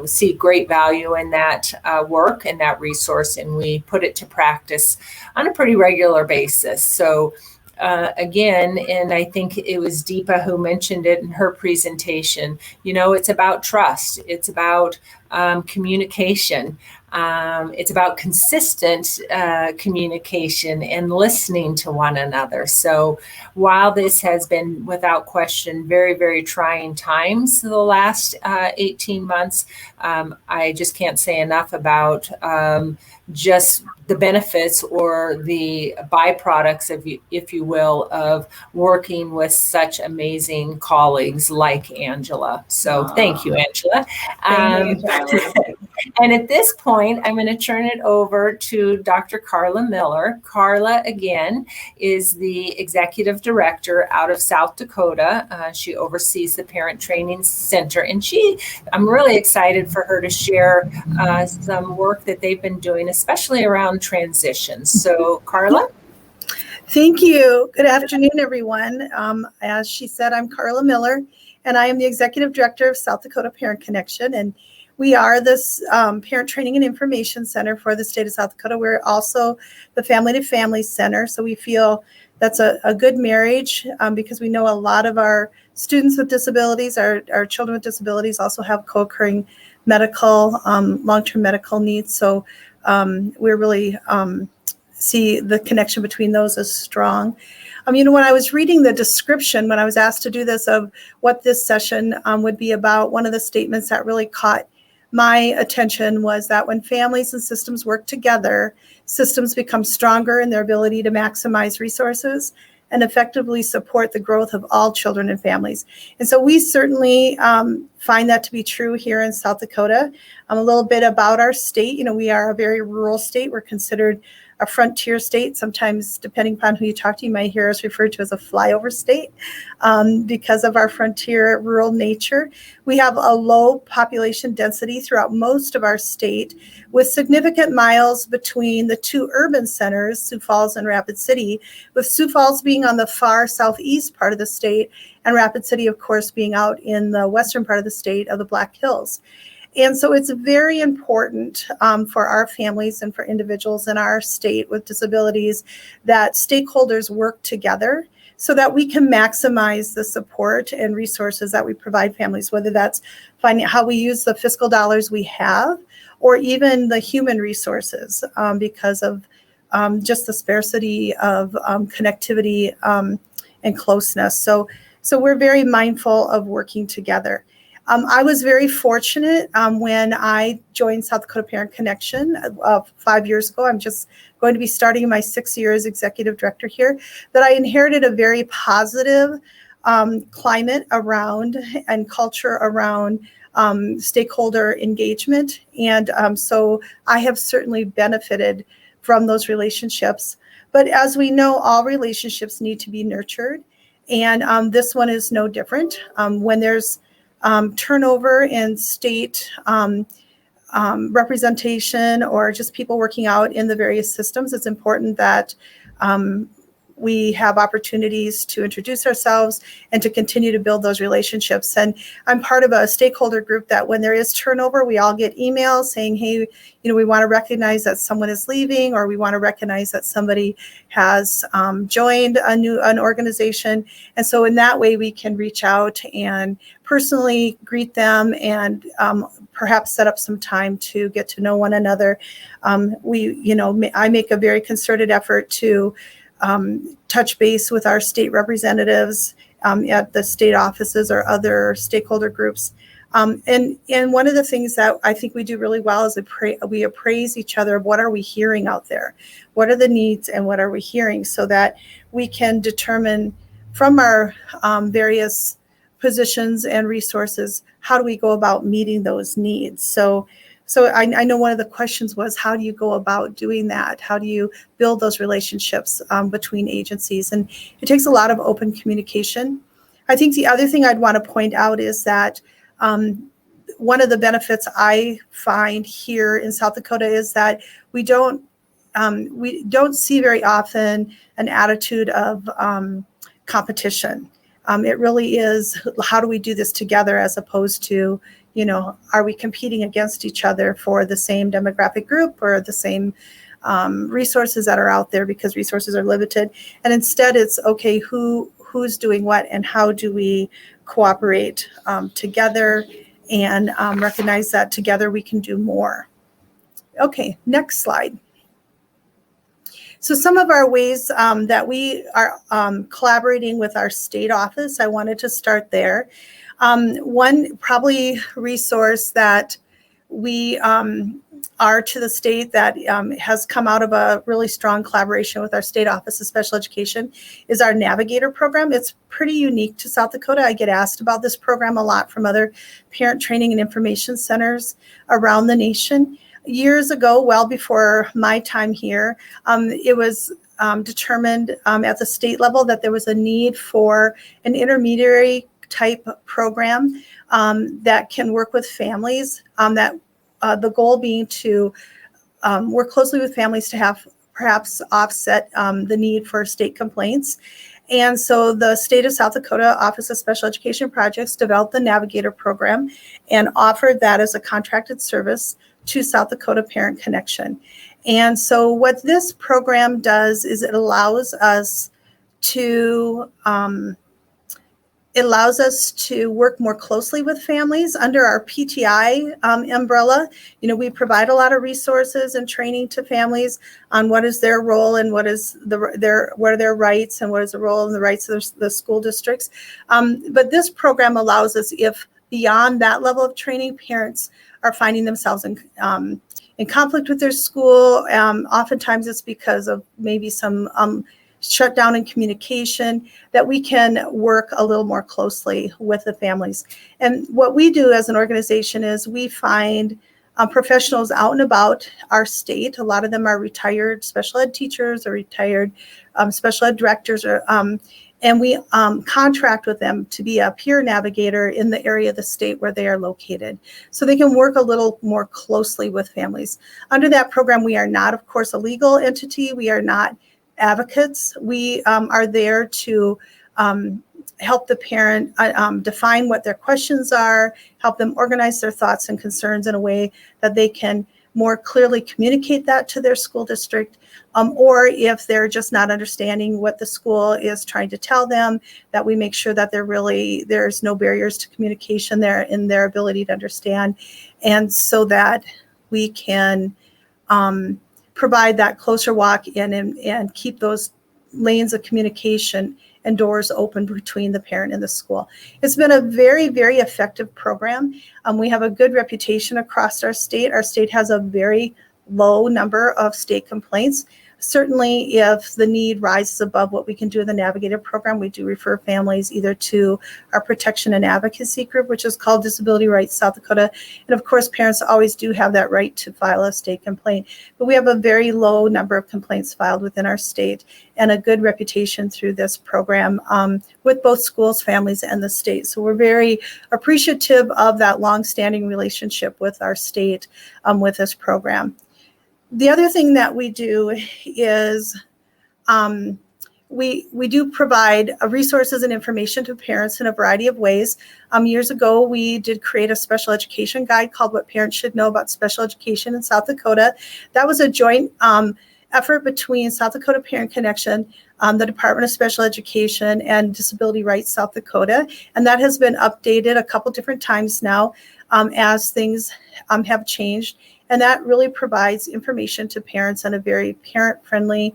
see great value in that work and that resource, and we put it to practice on a pretty regular basis. So again, and I think it was Deepa who mentioned it in her presentation, you know, it's about trust. It's about communication. It's about consistent communication and listening to one another. So while this has been, without question, very, very trying times the last 18 months, I just can't say enough about just the benefits or the byproducts, if you will, of working with such amazing colleagues like Angela. So thank you, Angela. Thank you, and at this point, I'm going to turn it over to Dr. Carla Miller. Carla, again, is the executive director out of South Dakota. She oversees the Parent Training Center, and I'm really excited for her to share some work that they've been doing, especially around transitions. So, Carla? Thank you. Good afternoon, everyone. As she said, I'm Carla Miller, and I am the executive director of South Dakota Parent Connection, and we are this Parent Training and Information Center for the state of South Dakota. We're also the Family to Family Center, so we feel that's a good marriage because we know a lot of our students with disabilities, our children with disabilities also have co-occurring medical, long-term medical needs. So we're really see the connection between those as strong. You know, when I was reading the description, when I was asked to do this of what this session would be about, one of the statements that really caught my attention was that when families and systems work together, systems become stronger in their ability to maximize resources and effectively support the growth of all children and families. And so we certainly find that to be true here in South Dakota. A little bit about our state. You know, we are a very rural state. We're considered a frontier state. Sometimes, depending upon who you talk to, you might hear us referred to as a flyover state because of our frontier rural nature. We have a low population density throughout most of our state, with significant miles between the two urban centers, Sioux Falls and Rapid City, with Sioux Falls being on the far southeast part of the state, and Rapid City, of course, being out in the western part of the state of the Black Hills. And so it's very important for our families and for individuals in our state with disabilities that stakeholders work together so that we can maximize the support and resources that we provide families, whether that's finding how we use the fiscal dollars we have or even the human resources because of just the sparsity of connectivity and closeness. So we're very mindful of working together. I was very fortunate when I joined South Dakota Parent Connection 5 years ago. I'm just going to be starting my 6th year as executive director here, that I inherited a very positive climate around and culture around stakeholder engagement. And so I have certainly benefited from those relationships. But as we know, all relationships need to be nurtured. And this one is no different. When there's turnover in state representation or just people working out in the various systems, it's important that we have opportunities to introduce ourselves and to continue to build those relationships. And I'm part of a stakeholder group that when there is turnover, we all get emails saying, hey, we want to recognize that someone is leaving, or we want to recognize that somebody has joined an organization. And so in that way, we can reach out and personally greet them and perhaps set up some time to get to know one another. I make a very concerted effort to touch base with our state representatives at the state offices or other stakeholder groups. And one of the things that I think we do really well is we appraise each other of what are we hearing out there, what are the needs, and what are we hearing, so that we can determine from our various positions and resources, how do we go about meeting those needs? So I know one of the questions was, how do you go about doing that? How do you build those relationships between agencies? And it takes a lot of open communication. I think the other thing I'd want to point out is that one of the benefits I find here in South Dakota is that we don't see very often an attitude of competition. It really is, how do we do this together, as opposed to, are we competing against each other for the same demographic group or the same resources that are out there, because resources are limited. And instead it's, okay, who's doing what, and how do we cooperate together and recognize that together we can do more. Okay, next slide. So some of our ways that we are collaborating with our state office, I wanted to start there. One probably resource that we are to the state that has come out of a really strong collaboration with our state office of special education is our Navigator program. It's pretty unique to South Dakota. I get asked about this program a lot from other parent training and information centers around the nation. Years ago, well before my time here, it was determined at the state level that there was a need for an intermediary type program that can work with families, the goal being to work closely with families to have perhaps offset the need for state complaints. And so the state of South Dakota Office of Special Education Projects developed the Navigator program and offered that as a contracted service to South Dakota Parent Connection. And so what this program does is it allows us to work more closely with families under our PTI umbrella. We provide a lot of resources and training to families on what is their role and what are their rights and what is the role and the rights of the school districts. But this program allows us, if beyond that level of training, parents are finding themselves in conflict with their school. Oftentimes it's because of maybe some shutdown in communication, that we can work a little more closely with the families. And what we do as an organization is we find professionals out and about our state. A lot of them are retired special ed teachers or retired special ed directors, and we contract with them to be a peer navigator in the area of the state where they are located, so they can work a little more closely with families. Under that program, we are not, of course, a legal entity. We are not advocates. We are there to help the parent define what their questions are, help them organize their thoughts and concerns in a way that they can more clearly communicate that to their school district, or if they're just not understanding what the school is trying to tell them, that we make sure that there's no barriers to communication there in their ability to understand, and so that we can provide that closer walk in and keep those lanes of communication and doors open between the parent and the school. It's been a very, very effective program. We have a good reputation across our state. Our state has a very low number of state complaints. Certainly, if the need rises above what we can do in the Navigator program, we do refer families either to our protection and advocacy group, which is called Disability Rights South Dakota. And of course, parents always do have that right to file a state complaint. But we have a very low number of complaints filed within our state and a good reputation through this program with both schools, families, and the state. So we're very appreciative of that longstanding relationship with our state with this program. The other thing that we do is we do provide resources and information to parents in a variety of ways. Years ago, we did create a special education guide called What Parents Should Know About Special Education in South Dakota. That was a joint effort between South Dakota Parent Connection, the Department of Special Education, and Disability Rights South Dakota. And that has been updated a couple different times now as things have changed. And that really provides information to parents on a very parent-friendly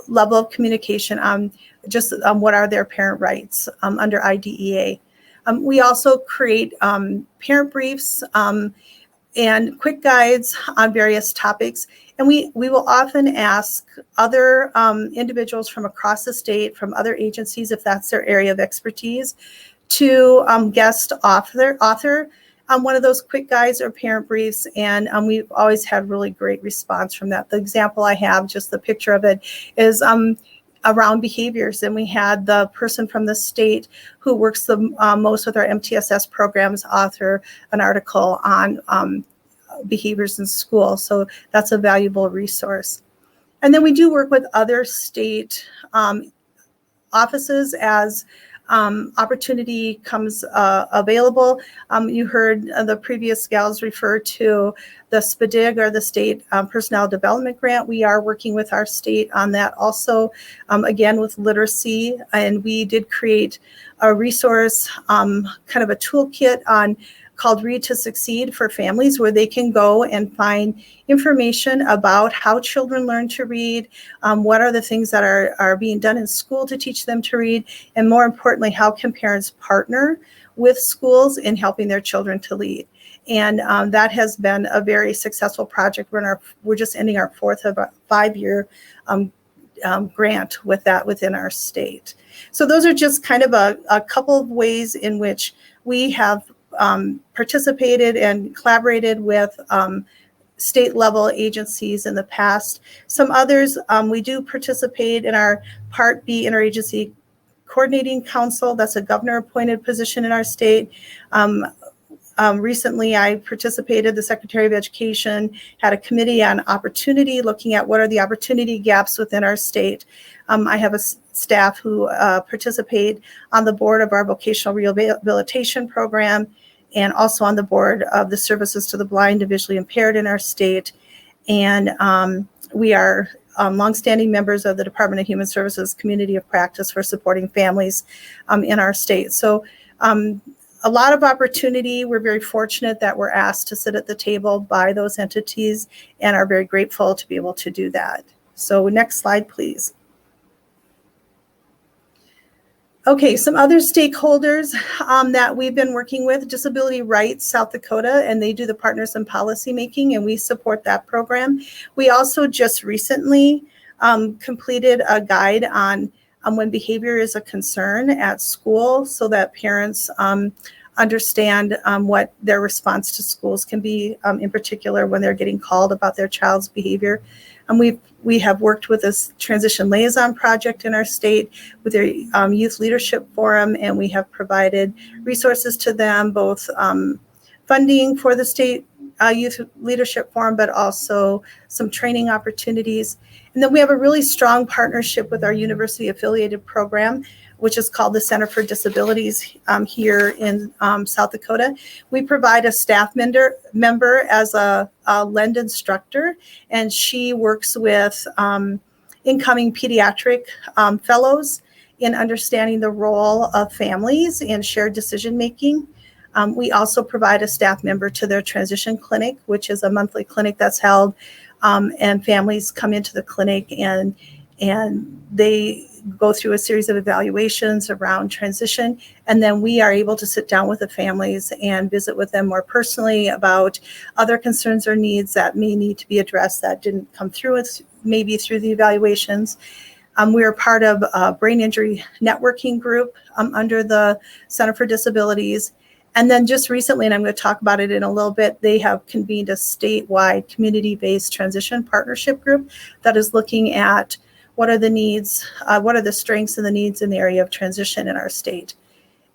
level of communication on just what are their parent rights under IDEA. We also create parent briefs and quick guides on various topics. And we will often ask other individuals from across the state, from other agencies, if that's their area of expertise, to guest author one of those quick guides or parent briefs. And we've always had really great response from that. The example I have, just the picture of it, is around behaviors. And we had the person from the state who works the most with our MTSS programs author an article on behaviors in school. So that's a valuable resource. And then we do work with other state offices as opportunity comes available. You heard the previous gals refer to the SPDIG, or the State Personnel Development Grant. We are working with our state on that also, again, with literacy. And we did create a resource, kind of a toolkit called Read to Succeed for families, where they can go and find information about how children learn to read, what are the things that are being done in school to teach them to read, and more importantly, how can parents partner with schools in helping their children to read. And that has been a very successful project. We're just ending our fourth of a 5-year grant with that within our state. So those are just kind of a couple of ways in which we have participated and collaborated with state level agencies in the past. Some others, we do participate in our Part B Interagency Coordinating Council. That's a governor appointed position in our state. Recently, I participated, the Secretary of Education had a committee on opportunity, looking at what are the opportunity gaps within our state. I have a staff who participate on the board of our vocational rehabilitation program, and also on the board of the Services to the Blind and Visually Impaired in our state. And we are longstanding members of the Department of Human Services Community of Practice for supporting families in our state. So a lot of opportunity. We're very fortunate that we're asked to sit at the table by those entities, and are very grateful to be able to do that. So next slide, please. Okay, some other stakeholders that we've been working with, Disability Rights South Dakota, and they do the Partners in Policy Making, and we support that program. We also just recently completed a guide on when behavior is a concern at school, so that parents understand what their response to schools can be, in particular when they're getting called about their child's behavior. And we have worked with this Transition Liaison Project in our state with their Youth Leadership Forum, and we have provided resources to them, both funding for the state Youth Leadership Forum, but also some training opportunities. And then we have a really strong partnership with our university affiliated program, which is called the Center for Disabilities here in South Dakota. We provide a staff member as a LEND instructor, and she works with incoming pediatric fellows in understanding the role of families in shared decision making. We also provide a staff member to their transition clinic, which is a monthly clinic that's held, and families come into the clinic and they go through a series of evaluations around transition, and then we are able to sit down with the families and visit with them more personally about other concerns or needs that may need to be addressed that didn't come through maybe through the evaluations. We are part of a brain injury networking group under the Center for Disabilities. And then just recently, and I'm going to talk about it in a little bit, they have convened a statewide community-based transition partnership group that is looking at what are the needs, what are the strengths and the needs in the area of transition in our state.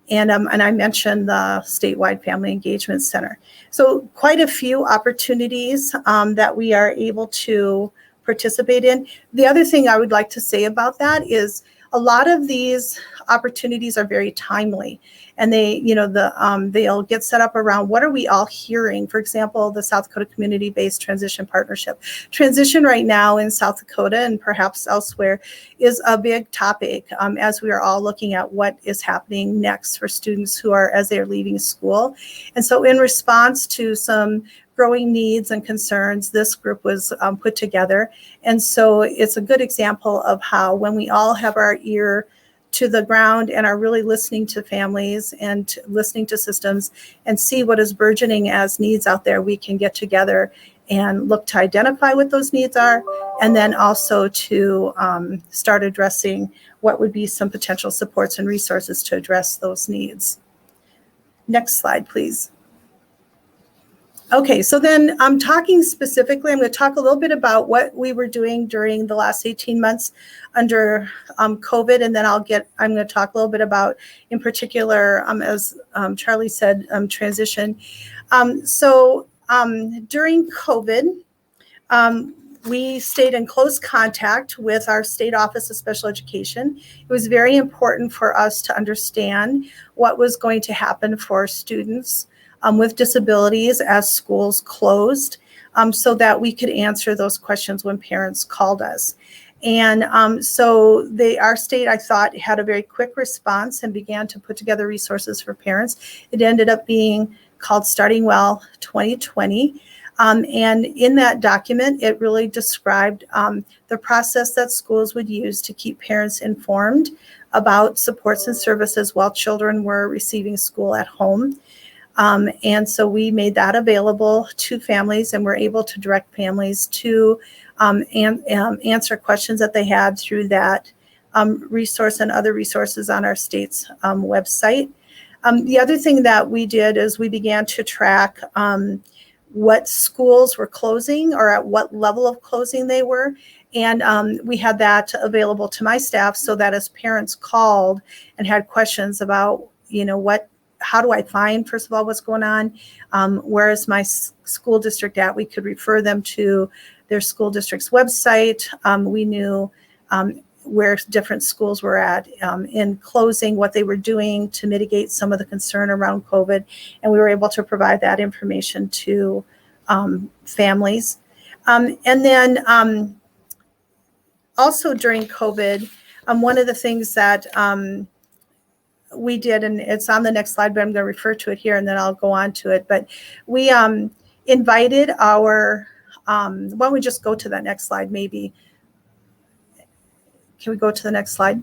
And I mentioned the Statewide Family Engagement Center. So quite a few opportunities that we are able to participate in. The other thing I would like to say about that is a lot of these opportunities are very timely, and they'll get set up around what are we all hearing. For example, the South Dakota Community-Based Transition Partnership. Transition right now in South Dakota and perhaps elsewhere is a big topic as we are all looking at what is happening next for students who are as they're leaving school. And so in response to some growing needs and concerns, this group was put together. And so it's a good example of how when we all have our ear to the ground and are really listening to families and listening to systems and see what is burgeoning as needs out there, we can get together and look to identify what those needs are, and then also to start addressing what would be some potential supports and resources to address those needs. Next slide, please. Okay, so then I'm talking specifically, I'm going to talk a little bit about what we were doing during the last 18 months under COVID, and then I'm going to talk a little bit about, in particular, as Charlie said, transition. During COVID, we stayed in close contact with our state office of special education. It was very important for us to understand what was going to happen for students with disabilities as schools closed, so that we could answer those questions when parents called us. And our state, I thought, had a very quick response and began to put together resources for parents. It ended up being called Starting Well 2020. And in that document, it really described the process that schools would use to keep parents informed about supports and services while children were receiving school at home. And so we made that available to families, and we're able to direct families to answer questions that they had through that resource and other resources on our state's website. The other thing that we did is we began to track what schools were closing or at what level of closing they were. And we had that available to my staff so that as parents called and had questions about, how do I find, first of all, what's going on? Where is my school district at? We could refer them to their school district's website. We knew where different schools were at in closing, what they were doing to mitigate some of the concern around COVID. And we were able to provide that information to families. And then also during COVID, one of the things that we did, and it's on the next slide, but I'm going to refer to it here and then I'll go on to it. But we invited our, why don't we just go to that next slide maybe. Can we go to the next slide?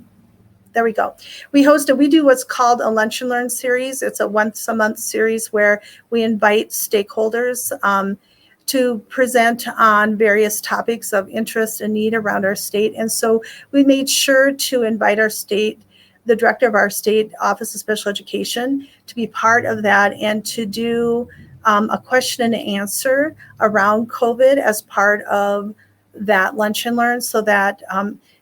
There we go. We do what's called a Lunch and Learn series. It's a once a month series where we invite stakeholders to present on various topics of interest and need around our state. And so we made sure to invite the director of our state office of special education to be part of that and to do a question and answer around COVID as part of that Lunch and Learn, so that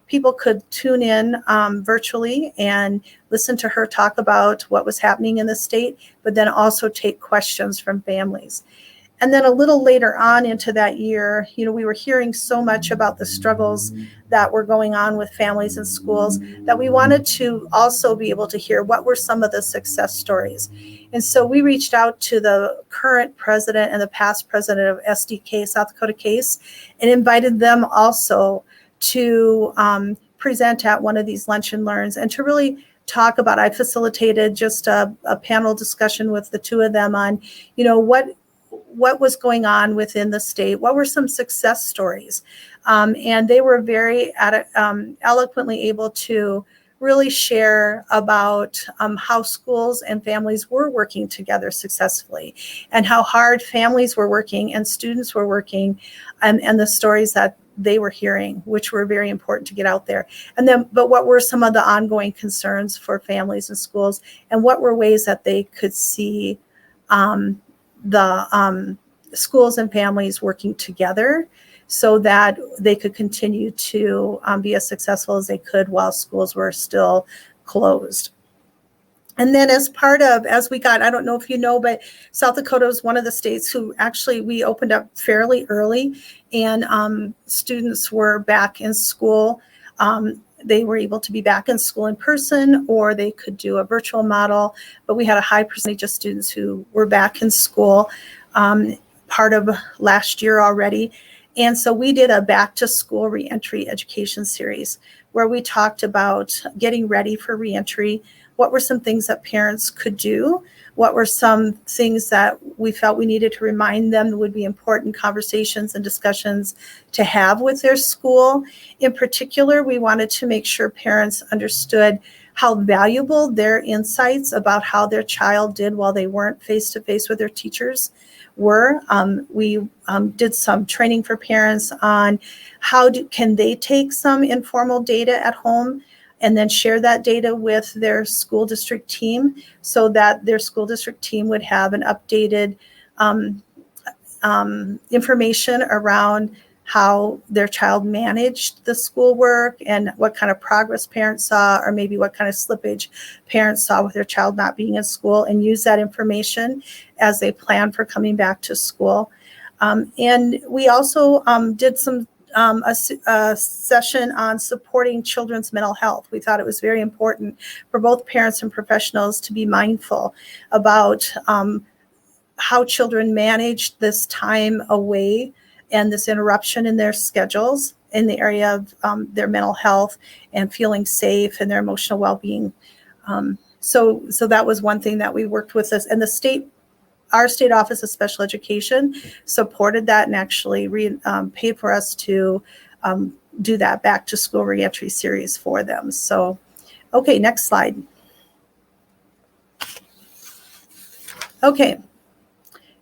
people could tune in virtually and listen to her talk about what was happening in the state, but then also take questions from families. And then a little later on into that year, we were hearing so much about the struggles that were going on with families and schools that we wanted to also be able to hear what were some of the success stories. And so we reached out to the current president and the past president of SDK, South Dakota CASE, and invited them also to present at one of these Lunch and Learns and to really talk about, I facilitated just a panel discussion with the two of them on, what was going on within the state, what were some success stories. And they were very eloquently able to really share about how schools and families were working together successfully and how hard families were working and students were working, and the stories that they were hearing, which were very important to get out there. And then, but what were some of the ongoing concerns for families and schools, and what were ways that they could see the schools and families working together so that they could continue to be as successful as they could while schools were still closed. And then as we got, I don't know if you know, but South Dakota was one of the states who actually, we opened up fairly early, and students were back in school. They were able to be back in school in person, or they could do a virtual model, but we had a high percentage of students who were back in school part of last year already. And so we did a back to school reentry education series where we talked about getting ready for reentry. What were some things that parents could do? What were some things that we felt we needed to remind them would be important conversations and discussions to have with their school? In particular, we wanted to make sure parents understood how valuable their insights about how their child did while they weren't face-to-face with their teachers were. We did some training for parents on can they take some informal data at home and then share that data with their school district team so that their school district team would have an updated information around how their child managed the schoolwork and what kind of progress parents saw, or maybe what kind of slippage parents saw with their child not being in school, and use that information as they plan for coming back to school. And we also did a session on supporting children's mental health. We thought it was very important for both parents and professionals to be mindful about how children manage this time away and this interruption in their schedules in the area of their mental health and feeling safe and their emotional well-being. So that was one thing that we worked with us, and our state office of special education supported that and actually paid for us to do that back to school reentry series for them. So, okay, next slide. Okay.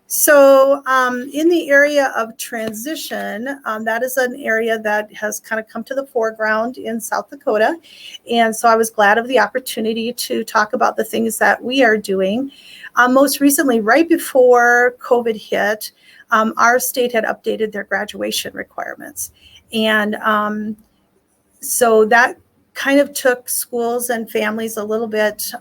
So in the area of transition, that is an area that has kind of come to the foreground in South Dakota. And so I was glad of the opportunity to talk about the things that we are doing. Most recently, right before COVID hit, our state had updated their graduation requirements. And so that kind of took schools and families a little bit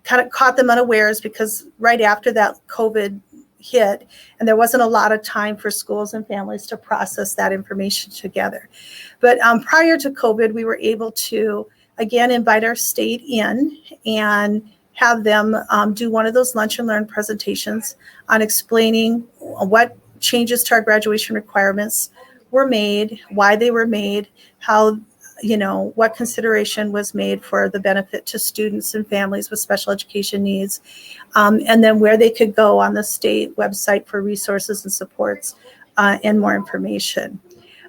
kind of caught them unawares, because right after that COVID hit, and there wasn't a lot of time for schools and families to process that information together. But prior to COVID, we were able to, again, invite our state in and have them do one of those lunch and learn presentations on explaining what changes to our graduation requirements were made, why they were made, how, what consideration was made for the benefit to students and families with special education needs, and then where they could go on the state website for resources and supports and more information.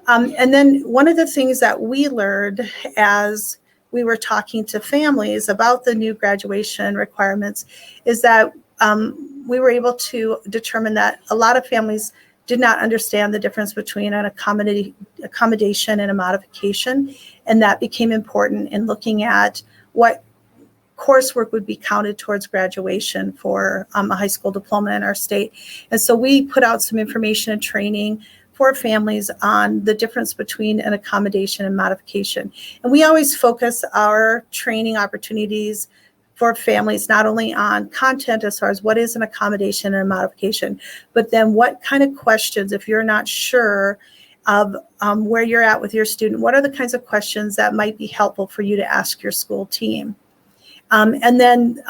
And then one of the things that we learned as we were talking to families about the new graduation requirements is that we were able to determine that a lot of families did not understand the difference between an accommodation and a modification. And that became important in looking at what coursework would be counted towards graduation for a high school diploma in our state. And so we put out some information and training for families on the difference between an accommodation and modification. And we always focus our training opportunities for families not only on content as far as what is an accommodation and a modification, but then what kind of questions, if you're not sure of where you're at with your student, what are the kinds of questions that might be helpful for you to ask your school team? And then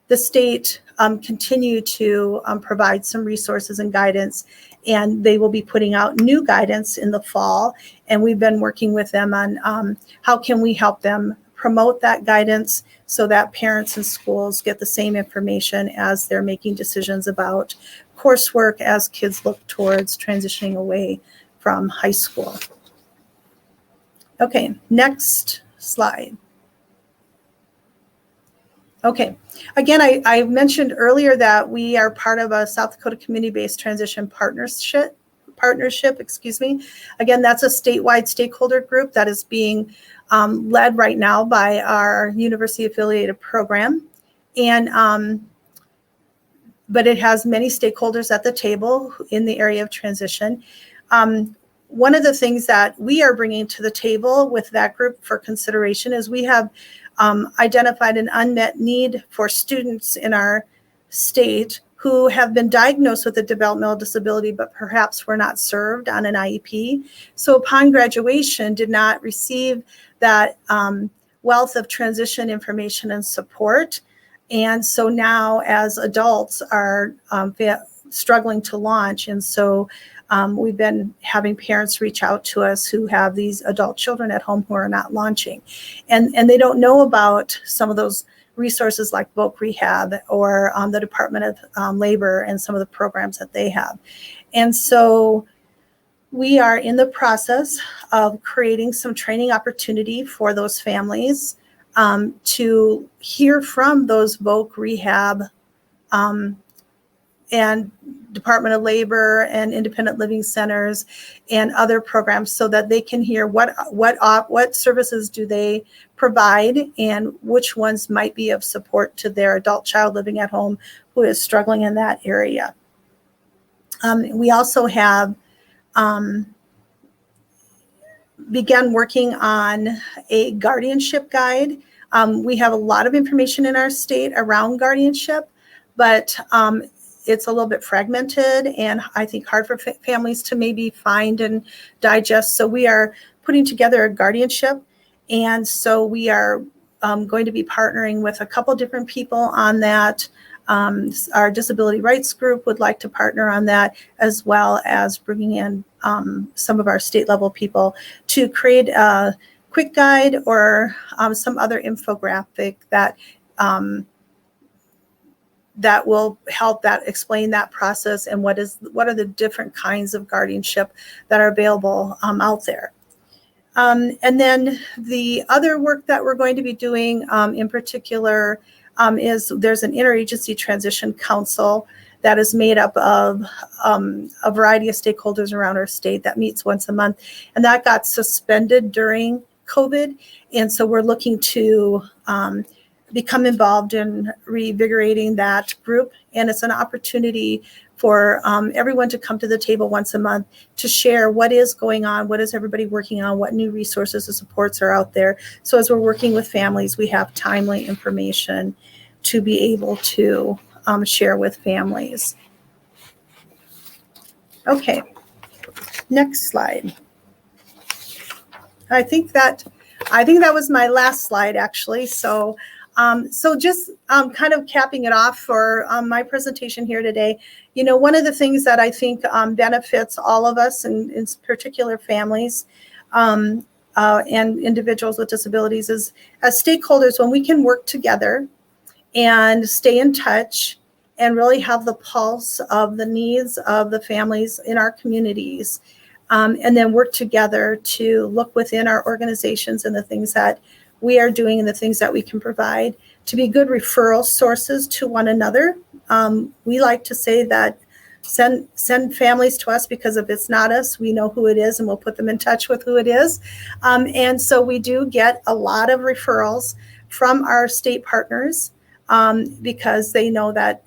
the state continue to provide some resources and guidance, and they will be putting out new guidance in the fall. And we've been working with them on how can we help them promote that guidance so that parents and schools get the same information as they're making decisions about coursework as kids look towards transitioning away from high school. Okay, next slide. Okay, again, I mentioned earlier that we are part of a South Dakota community-based transition partnership. Again, that's a statewide stakeholder group that is being led right now by our university affiliated program. And but it has many stakeholders at the table in the area of transition. One of the things that we are bringing to the table with that group for consideration is we have identified an unmet need for students in our state who have been diagnosed with a developmental disability, but perhaps were not served on an IEP. So upon graduation, did not receive that wealth of transition information and support. And so now as adults are struggling to launch. And so we've been having parents reach out to us who have these adult children at home who are not launching. And they don't know about some of those resources like Voc Rehab or the Department of Labor and some of the programs that they have. And so we are in the process of creating some training opportunity for those families to hear from those Voc Rehab and Department of Labor and independent living centers and other programs so that they can hear what services do they provide and which ones might be of support to their adult child living at home who is struggling in that area. We also have began working on a guardianship guide. We have a lot of information in our state around guardianship, but it's a little bit fragmented and I think hard for families to maybe find and digest. So we are putting together a guardianship. And so we are going to be partnering with a couple different people on that. Our disability rights group would like to partner on that, as well as bringing in some of our state level people to create a quick guide or some other infographic that that will help that explain that process and what are the different kinds of guardianship that are available out there. And then the other work that we're going to be doing in particular is there's an interagency transition council that is made up of a variety of stakeholders around our state that meets once a month. And that got suspended during COVID. And so we're looking to become involved in revigorating that group. And it's an opportunity for everyone to come to the table once a month to share what is going on, what is everybody working on, what new resources and supports are out there. So as we're working with families, we have timely information to be able to share with families. Okay, next slide. I think that was my last slide actually. So just kind of capping it off for my presentation here today, you know, one of the things that I think benefits all of us, and in particular families and individuals with disabilities, is as stakeholders, when we can work together and stay in touch and really have the pulse of the needs of the families in our communities, and then work together to look within our organizations and the things that we are doing and the things that we can provide to be good referral sources to one another. We like to say that send families to us, because if it's not us, we know who it is and we'll put them in touch with who it is. And so we do get a lot of referrals from our state partners because they know that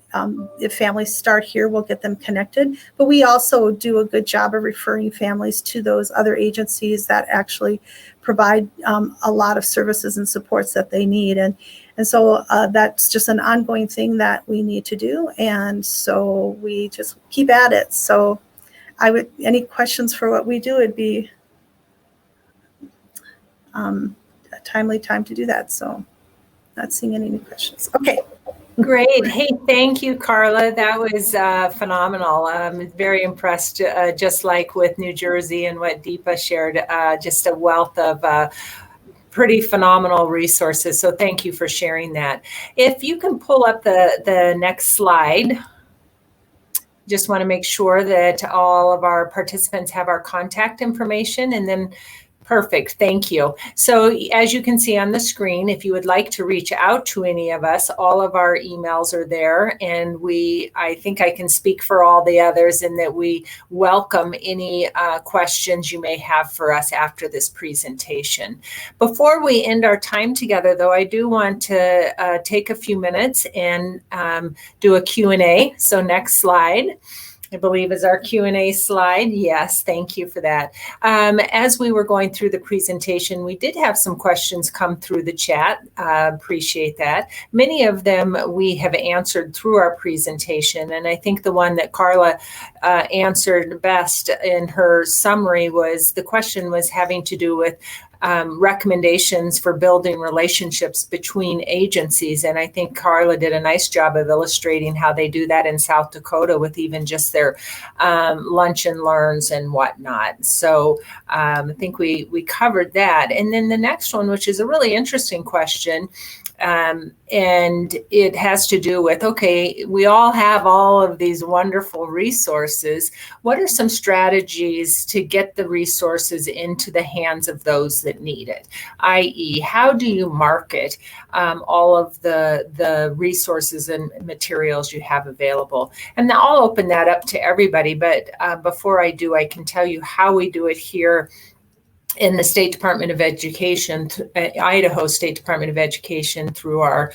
if families start here, we'll get them connected. But we also do a good job of referring families to those other agencies that actually provide a lot of services and supports that they need. And so that's just an ongoing thing that we need to do. And so we just keep at it. So any questions for what we do, it'd be a timely time to do that. So not seeing any new questions. Okay. Great. Hey, thank you, Carla. That was phenomenal. I'm very impressed, just like with New Jersey and what Deepa shared, just a wealth of pretty phenomenal resources. So thank you for sharing that. If you can pull up the next slide. Just want to make sure that all of our participants have our contact information, and then perfect. Thank you. So as you can see on the screen, if you would like to reach out to any of us, all of our emails are there. And I think I can speak for all the others in that we welcome any questions you may have for us after this presentation. Before we end our time together, though, I do want to take a few minutes and do a Q&A. So next slide. I believe is our Q&A slide. Yes, thank you for that. As we were going through the presentation, we did have some questions come through the chat. Appreciate that. Many of them we have answered through our presentation, and I think the one that Carla answered best in her summary was the question was having to do with recommendations for building relationships between agencies. And I think Carla did a nice job of illustrating how they do that in South Dakota with even just their lunch and learns and whatnot. So I think we covered that. And then the next one, which is a really interesting question, and it has to do with, okay, we all have all of these wonderful resources. What are some strategies to get the resources into the hands of those that need it? i.e., how do you market all of the resources and materials you have available? And I'll open that up to everybody, but before I do, I can tell you how we do it here in the State Department of Education, Idaho State Department of Education, through our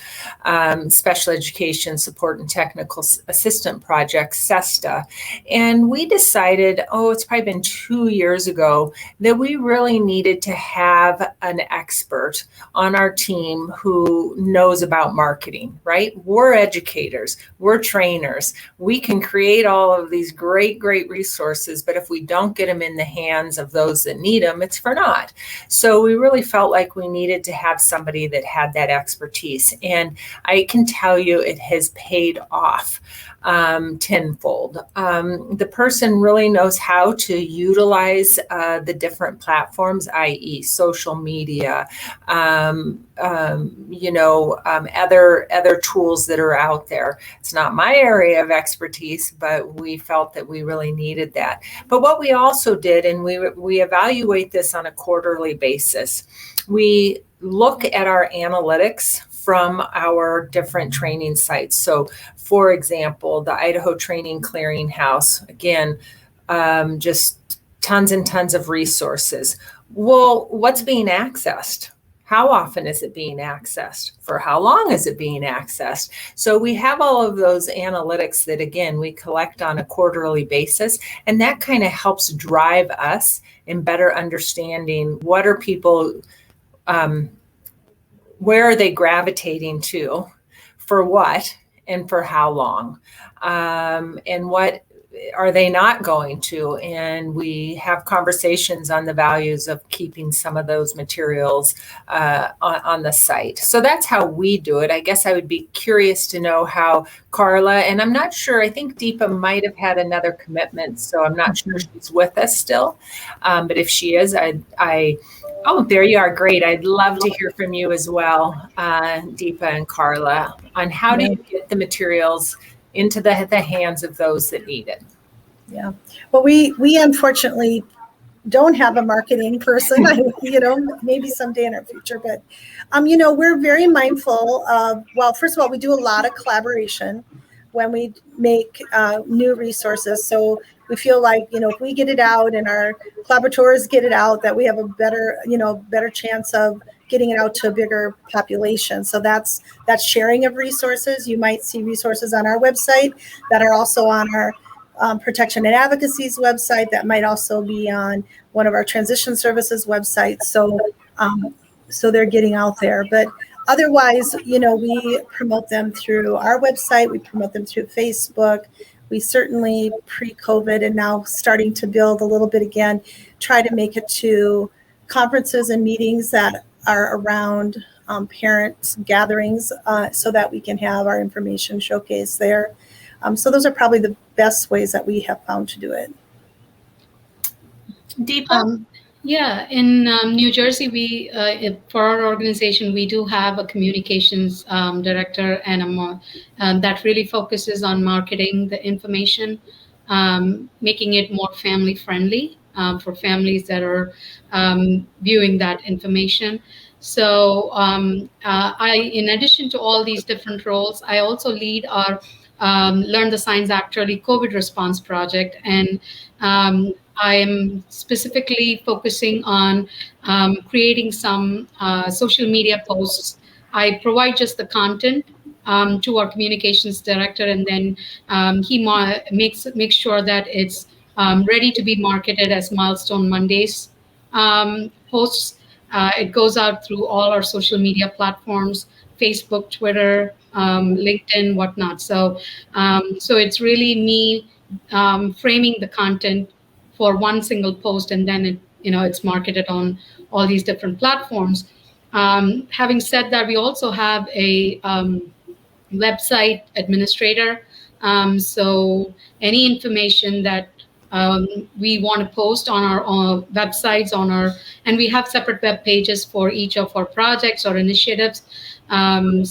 Special Education Support and Technical Assistant Project, SESTA. And we decided, it's probably been 2 years ago, that we really needed to have an expert on our team who knows about marketing, right? We're educators, we're trainers. We can create all of these great resources, but if we don't get them in the hands of those that need them, it's for not. So we really felt like we needed to have somebody that had that expertise. And I can tell you it has paid off tenfold. The person really knows how to utilize the different platforms, i.e. social media, other tools that are out there. It's not my area of expertise, but we felt that we really needed that. But what we also did, and we evaluate this on a quarterly basis, we look at our analytics from our different training sites. So for example, the Idaho Training Clearinghouse, again, just tons and tons of resources. Well, what's being accessed? How often is it being accessed? For how long is it being accessed? So we have all of those analytics that, again, we collect on a quarterly basis, and that kind of helps drive us in better understanding what are people, where are they gravitating to, for what, and for how long, and what are they not going to? And we have conversations on the values of keeping some of those materials on the site. So that's how we do it. I guess I would be curious to know how Carla, and I'm not sure, I think Deepa might have had another commitment, so I'm not sure she's with us still. But if she is, oh, there you are. Great. I'd love to hear from you as well, Deepa and Carla, on how do you get the materials into the hands of those that need it. Yeah. Well, we unfortunately don't have a marketing person, maybe someday in our future, but, we're very mindful of, well, first of all, we do a lot of collaboration when we make new resources. So we feel like, if we get it out and our collaborators get it out, that we have a better chance of getting it out to a bigger population. So that's sharing of resources. You might see resources on our website that are also on our Protection and Advocacy's website, that might also be on one of our transition services websites. So they're getting out there. But otherwise, we promote them through our website. We promote them through Facebook. We certainly, pre-COVID and now starting to build a little bit again, try to make it to conferences and meetings that are around parents' gatherings, so that we can have our information showcased there. So those are probably the best ways that we have found to do it. Deepa? In New Jersey, we for our organization, we do have a communications director and that really focuses on marketing the information, making it more family friendly for families that are viewing that information. So in addition to all these different roles, I also lead our Learn the Signs Actually COVID response project. And I am specifically focusing on creating some social media posts. I provide just the content to our communications director, and then he makes sure that it's ready to be marketed as Milestone Mondays posts. It goes out through all our social media platforms, Facebook, Twitter, LinkedIn, whatnot. So it's really me framing the content for one single post, and then it's marketed on all these different platforms. Having said that, we also have a website administrator. So any information that we want to post on our websites, and we have separate web pages for each of our projects or initiatives. Again,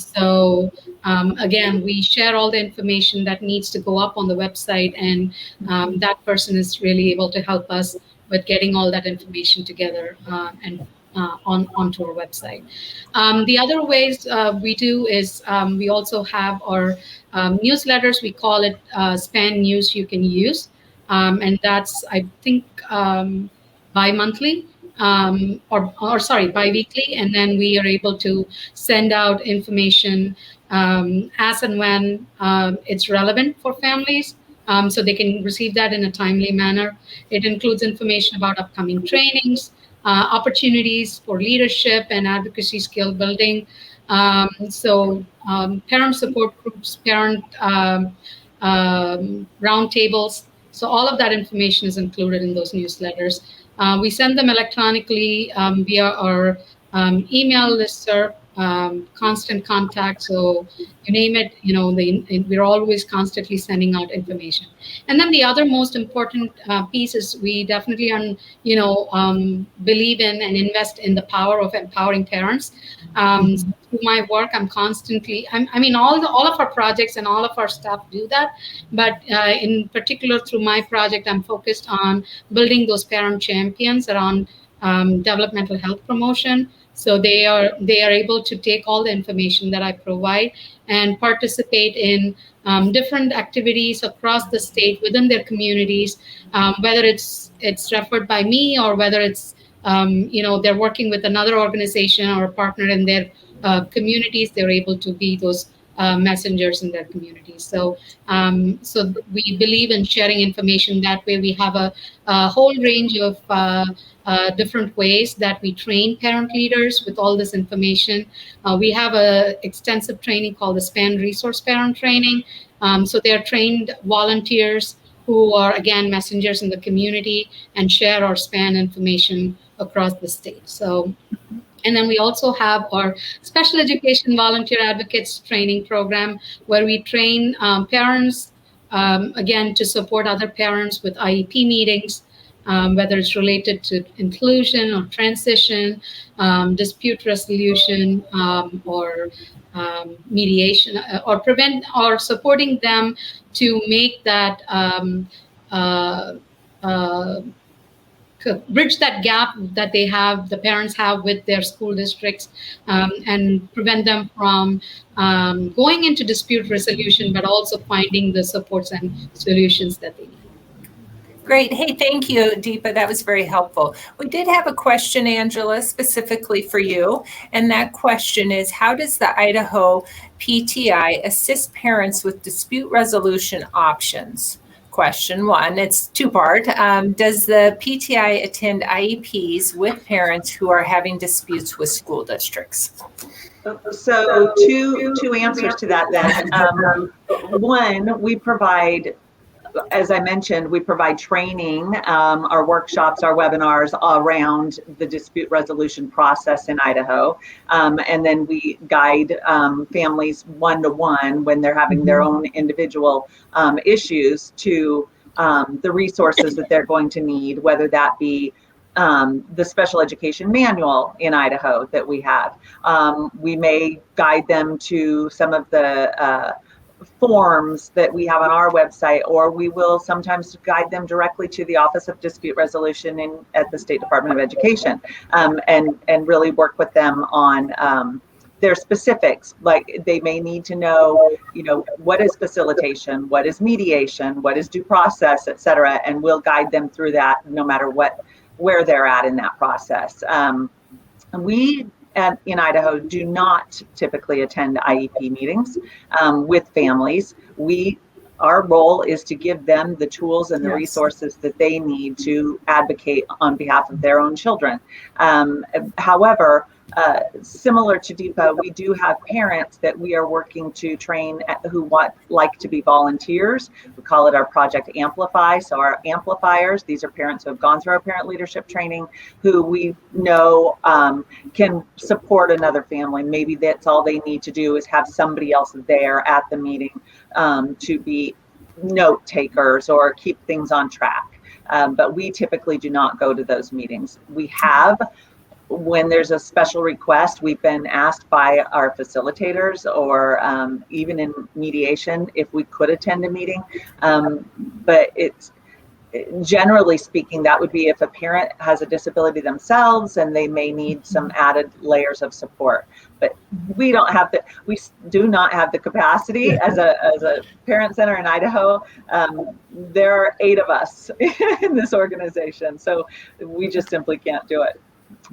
we share all the information that needs to go up on the website, and that person is really able to help us with getting all that information together and onto our website. The other ways we do is we also have our newsletters. We call it SPAN News You Can Use. And that's, I think, bi-monthly, or sorry, bi-weekly. And then we are able to send out information as and when it's relevant for families. So they can receive that in a timely manner. It includes information about upcoming trainings, opportunities for leadership and advocacy skill building. Parent support groups, parent roundtables. So all of that information is included in those newsletters. We send them electronically via our email listserv, constant contact. So you name it, we're always constantly sending out information. And then the other most important piece is we definitely believe in and invest in the power of empowering parents. Through my work, I'm constantly, all of our projects and all of our staff do that. But in particular, through my project, I'm focused on building those parent champions around developmental health promotion. So they are able to take all the information that I provide and participate in different activities across the state within their communities, whether it's referred by me or whether it's they're working with another organization or a partner in their communities. They're able to be those messengers in their communities. So we believe in sharing information. That way we have a whole range of different ways that we train parent leaders with all this information. We have an extensive training called the SPAN Resource Parent Training. So they're trained volunteers who are, again, messengers in the community and share our SPAN information across the state. So, and then we also have our Special Education Volunteer Advocates Training Program, where we train parents, again, to support other parents with Iep meetings, whether it's related to inclusion or transition, dispute resolution, or mediation, or supporting them to make that bridge that gap that the parents have with their school districts, and prevent them from going into dispute resolution, but also finding the supports and solutions that they need. Great. Hey, thank you, Deepa. That was very helpful. We did have a question, Angela, specifically for you. And that question is, how does the Idaho PTI assist parents with dispute resolution options? Question one, it's two-part. Does the PTI attend IEPs with parents who are having disputes with school districts? So two answers to that then. One, we provide, as I mentioned, we provide training, our workshops, our webinars around the dispute resolution process in Idaho. And then we guide families one-to-one when they're having their own individual issues to the resources that they're going to need, whether that be the special education manual in Idaho that we have. We may guide them to some of the forms that we have on our website, or we will sometimes guide them directly to the Office of Dispute Resolution at the State Department of Education, and really work with them on their specifics. Like they may need to know, what is facilitation, what is mediation, what is due process, et cetera, and we'll guide them through that no matter where they're at in that process. We in Idaho do not typically attend IEP meetings with families. Our role is to give them the tools and the resources that they need to advocate on behalf of their own children. However, similar to Deepa, we do have parents that we are working to train who like to be volunteers. We call it our Project Amplify. So our amplifiers, these are parents who have gone through our parent leadership training, who we know can support another family. Maybe that's all they need to do is have somebody else there at the meeting to be note takers or keep things on track. But we typically do not go to those meetings. We have, when there's a special request, we've been asked by our facilitators or even in mediation if we could attend a meeting. But it's generally speaking, that would be if a parent has a disability themselves and they may need some added layers of support. But we do not have the capacity as a parent center in Idaho. There are 8 of us in this organization, so we just simply can't do it.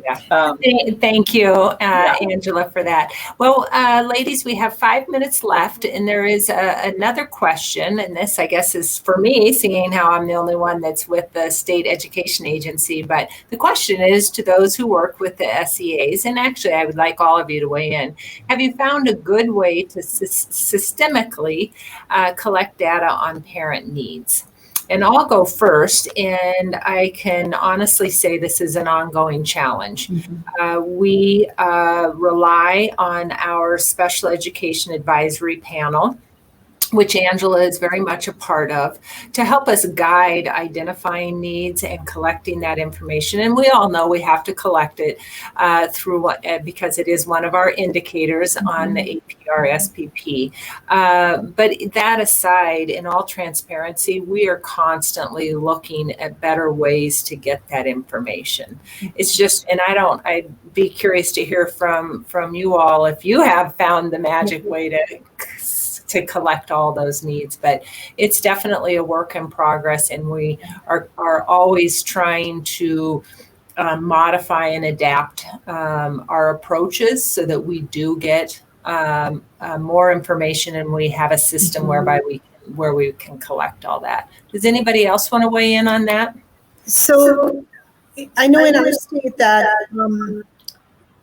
Yeah. Thank you, Angela, for that. Well, ladies, we have 5 minutes left, and there is another question, and this, I guess, is for me, seeing how I'm the only one that's with the state education agency. But the question is to those who work with the SEAs, and actually, I would like all of you to weigh in. Have you found a good way to systemically collect data on parent needs? And I'll go first, and I can honestly say this is an ongoing challenge. We rely on our special education advisory panel, which Angela is very much a part of, to help us guide identifying needs and collecting that information. And we all know we have to collect it because it is one of our indicators on the APR SPP. But that aside, in all transparency, we are constantly looking at better ways to get that information. It's just, and I'd be curious to hear from you all if you have found the magic way to collect all those needs, but it's definitely a work in progress, and we are always trying to modify and adapt our approaches so that we do get more information, and we have a system where we can collect all that. Does anybody else want to weigh in on that? So I know in our state that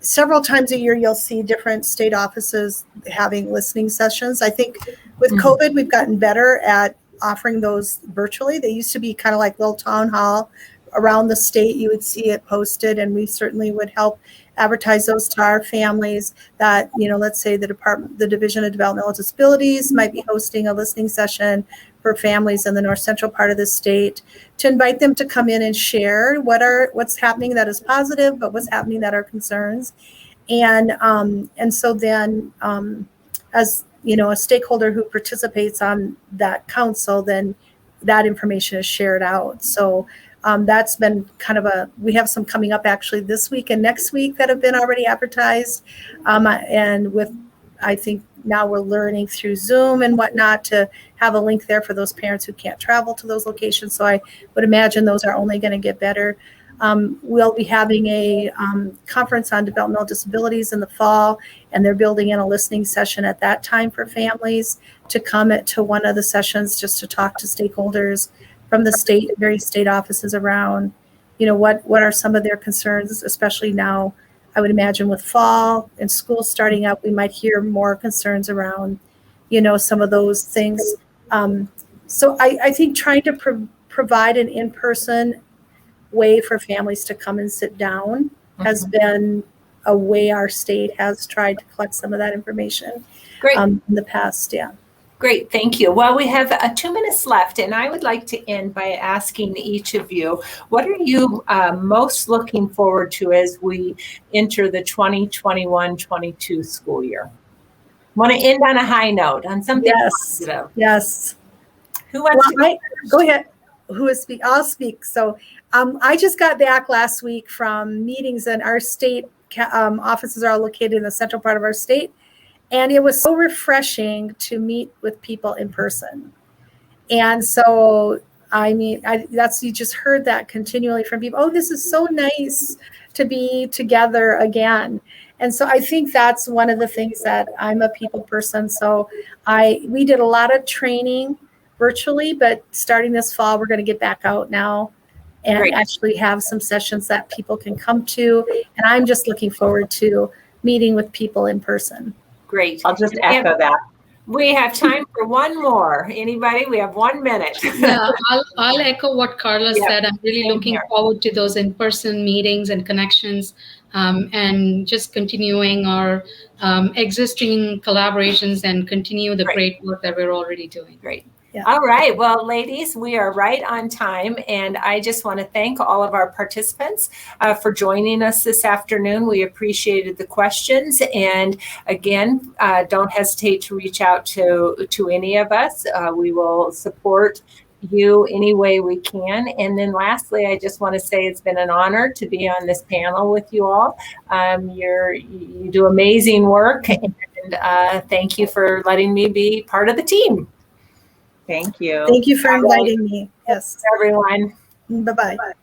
several times a year, you'll see different state offices having listening sessions. I think with COVID, we've gotten better at offering those virtually. They used to be kind of like little town hall around the state. You would see it posted, and we certainly would help advertise those to our families that, let's say the Division of Developmental Disabilities might be hosting a listening session for families in the north central part of the state, to invite them to come in and share what's happening that is positive, but what's happening that are concerns. And so then as a stakeholder who participates on that council, then that information is shared out. So that's been kind of we have some coming up actually this week and next week that have been already advertised. And I think now we're learning through Zoom and whatnot to have a link there for those parents who can't travel to those locations. So I would imagine those are only going to get better. We'll be having a conference on developmental disabilities in the fall, and they're building in a listening session at that time for families to come to one of the sessions just to talk to stakeholders from the state, various state offices around, what are some of their concerns, especially now. I would imagine with fall and school starting up, we might hear more concerns around, some of those things. So I think trying to provide an in-person way for families to come and sit down has been a way our state has tried to collect some of that information. Great. In the past, yeah. Great, thank you. Well, we have 2 minutes left, and I would like to end by asking each of you, what are you most looking forward to as we enter the 2021-22 school year? Want to end on a high note, on something positive? Yes. Who wants to go ahead. Who is speak? I'll speak. So I just got back last week from meetings, and our state offices are located in the central part of our state. And it was so refreshing to meet with people in person. And so, you just heard that continually from people. Oh, this is so nice to be together again. And so I think that's one of the things that I'm a people person. So we did a lot of training virtually, but starting this fall, we're going to get back out now and Great. actually have some sessions that people can come to. And I'm just looking forward to meeting with people in person. Great. I'll just echo that. We have time for one more. Anybody? We have 1 minute. Yeah, I'll echo what Carla Yeah, said. I'm really same looking here. forward to those in-person meetings and connections, and just continuing our existing collaborations and continue the great work that we're already doing. Great. Yeah. All right. Well, ladies, we are right on time. And I just want to thank all of our participants for joining us this afternoon. We appreciated the questions. And again, don't hesitate to reach out to any of us. We will support you any way we can. And then lastly, I just want to say it's been an honor to be on this panel with you all. You do amazing work. And thank you for letting me be part of the team. Thank you. Thank you for inviting me. Yes. Everyone. Bye-bye.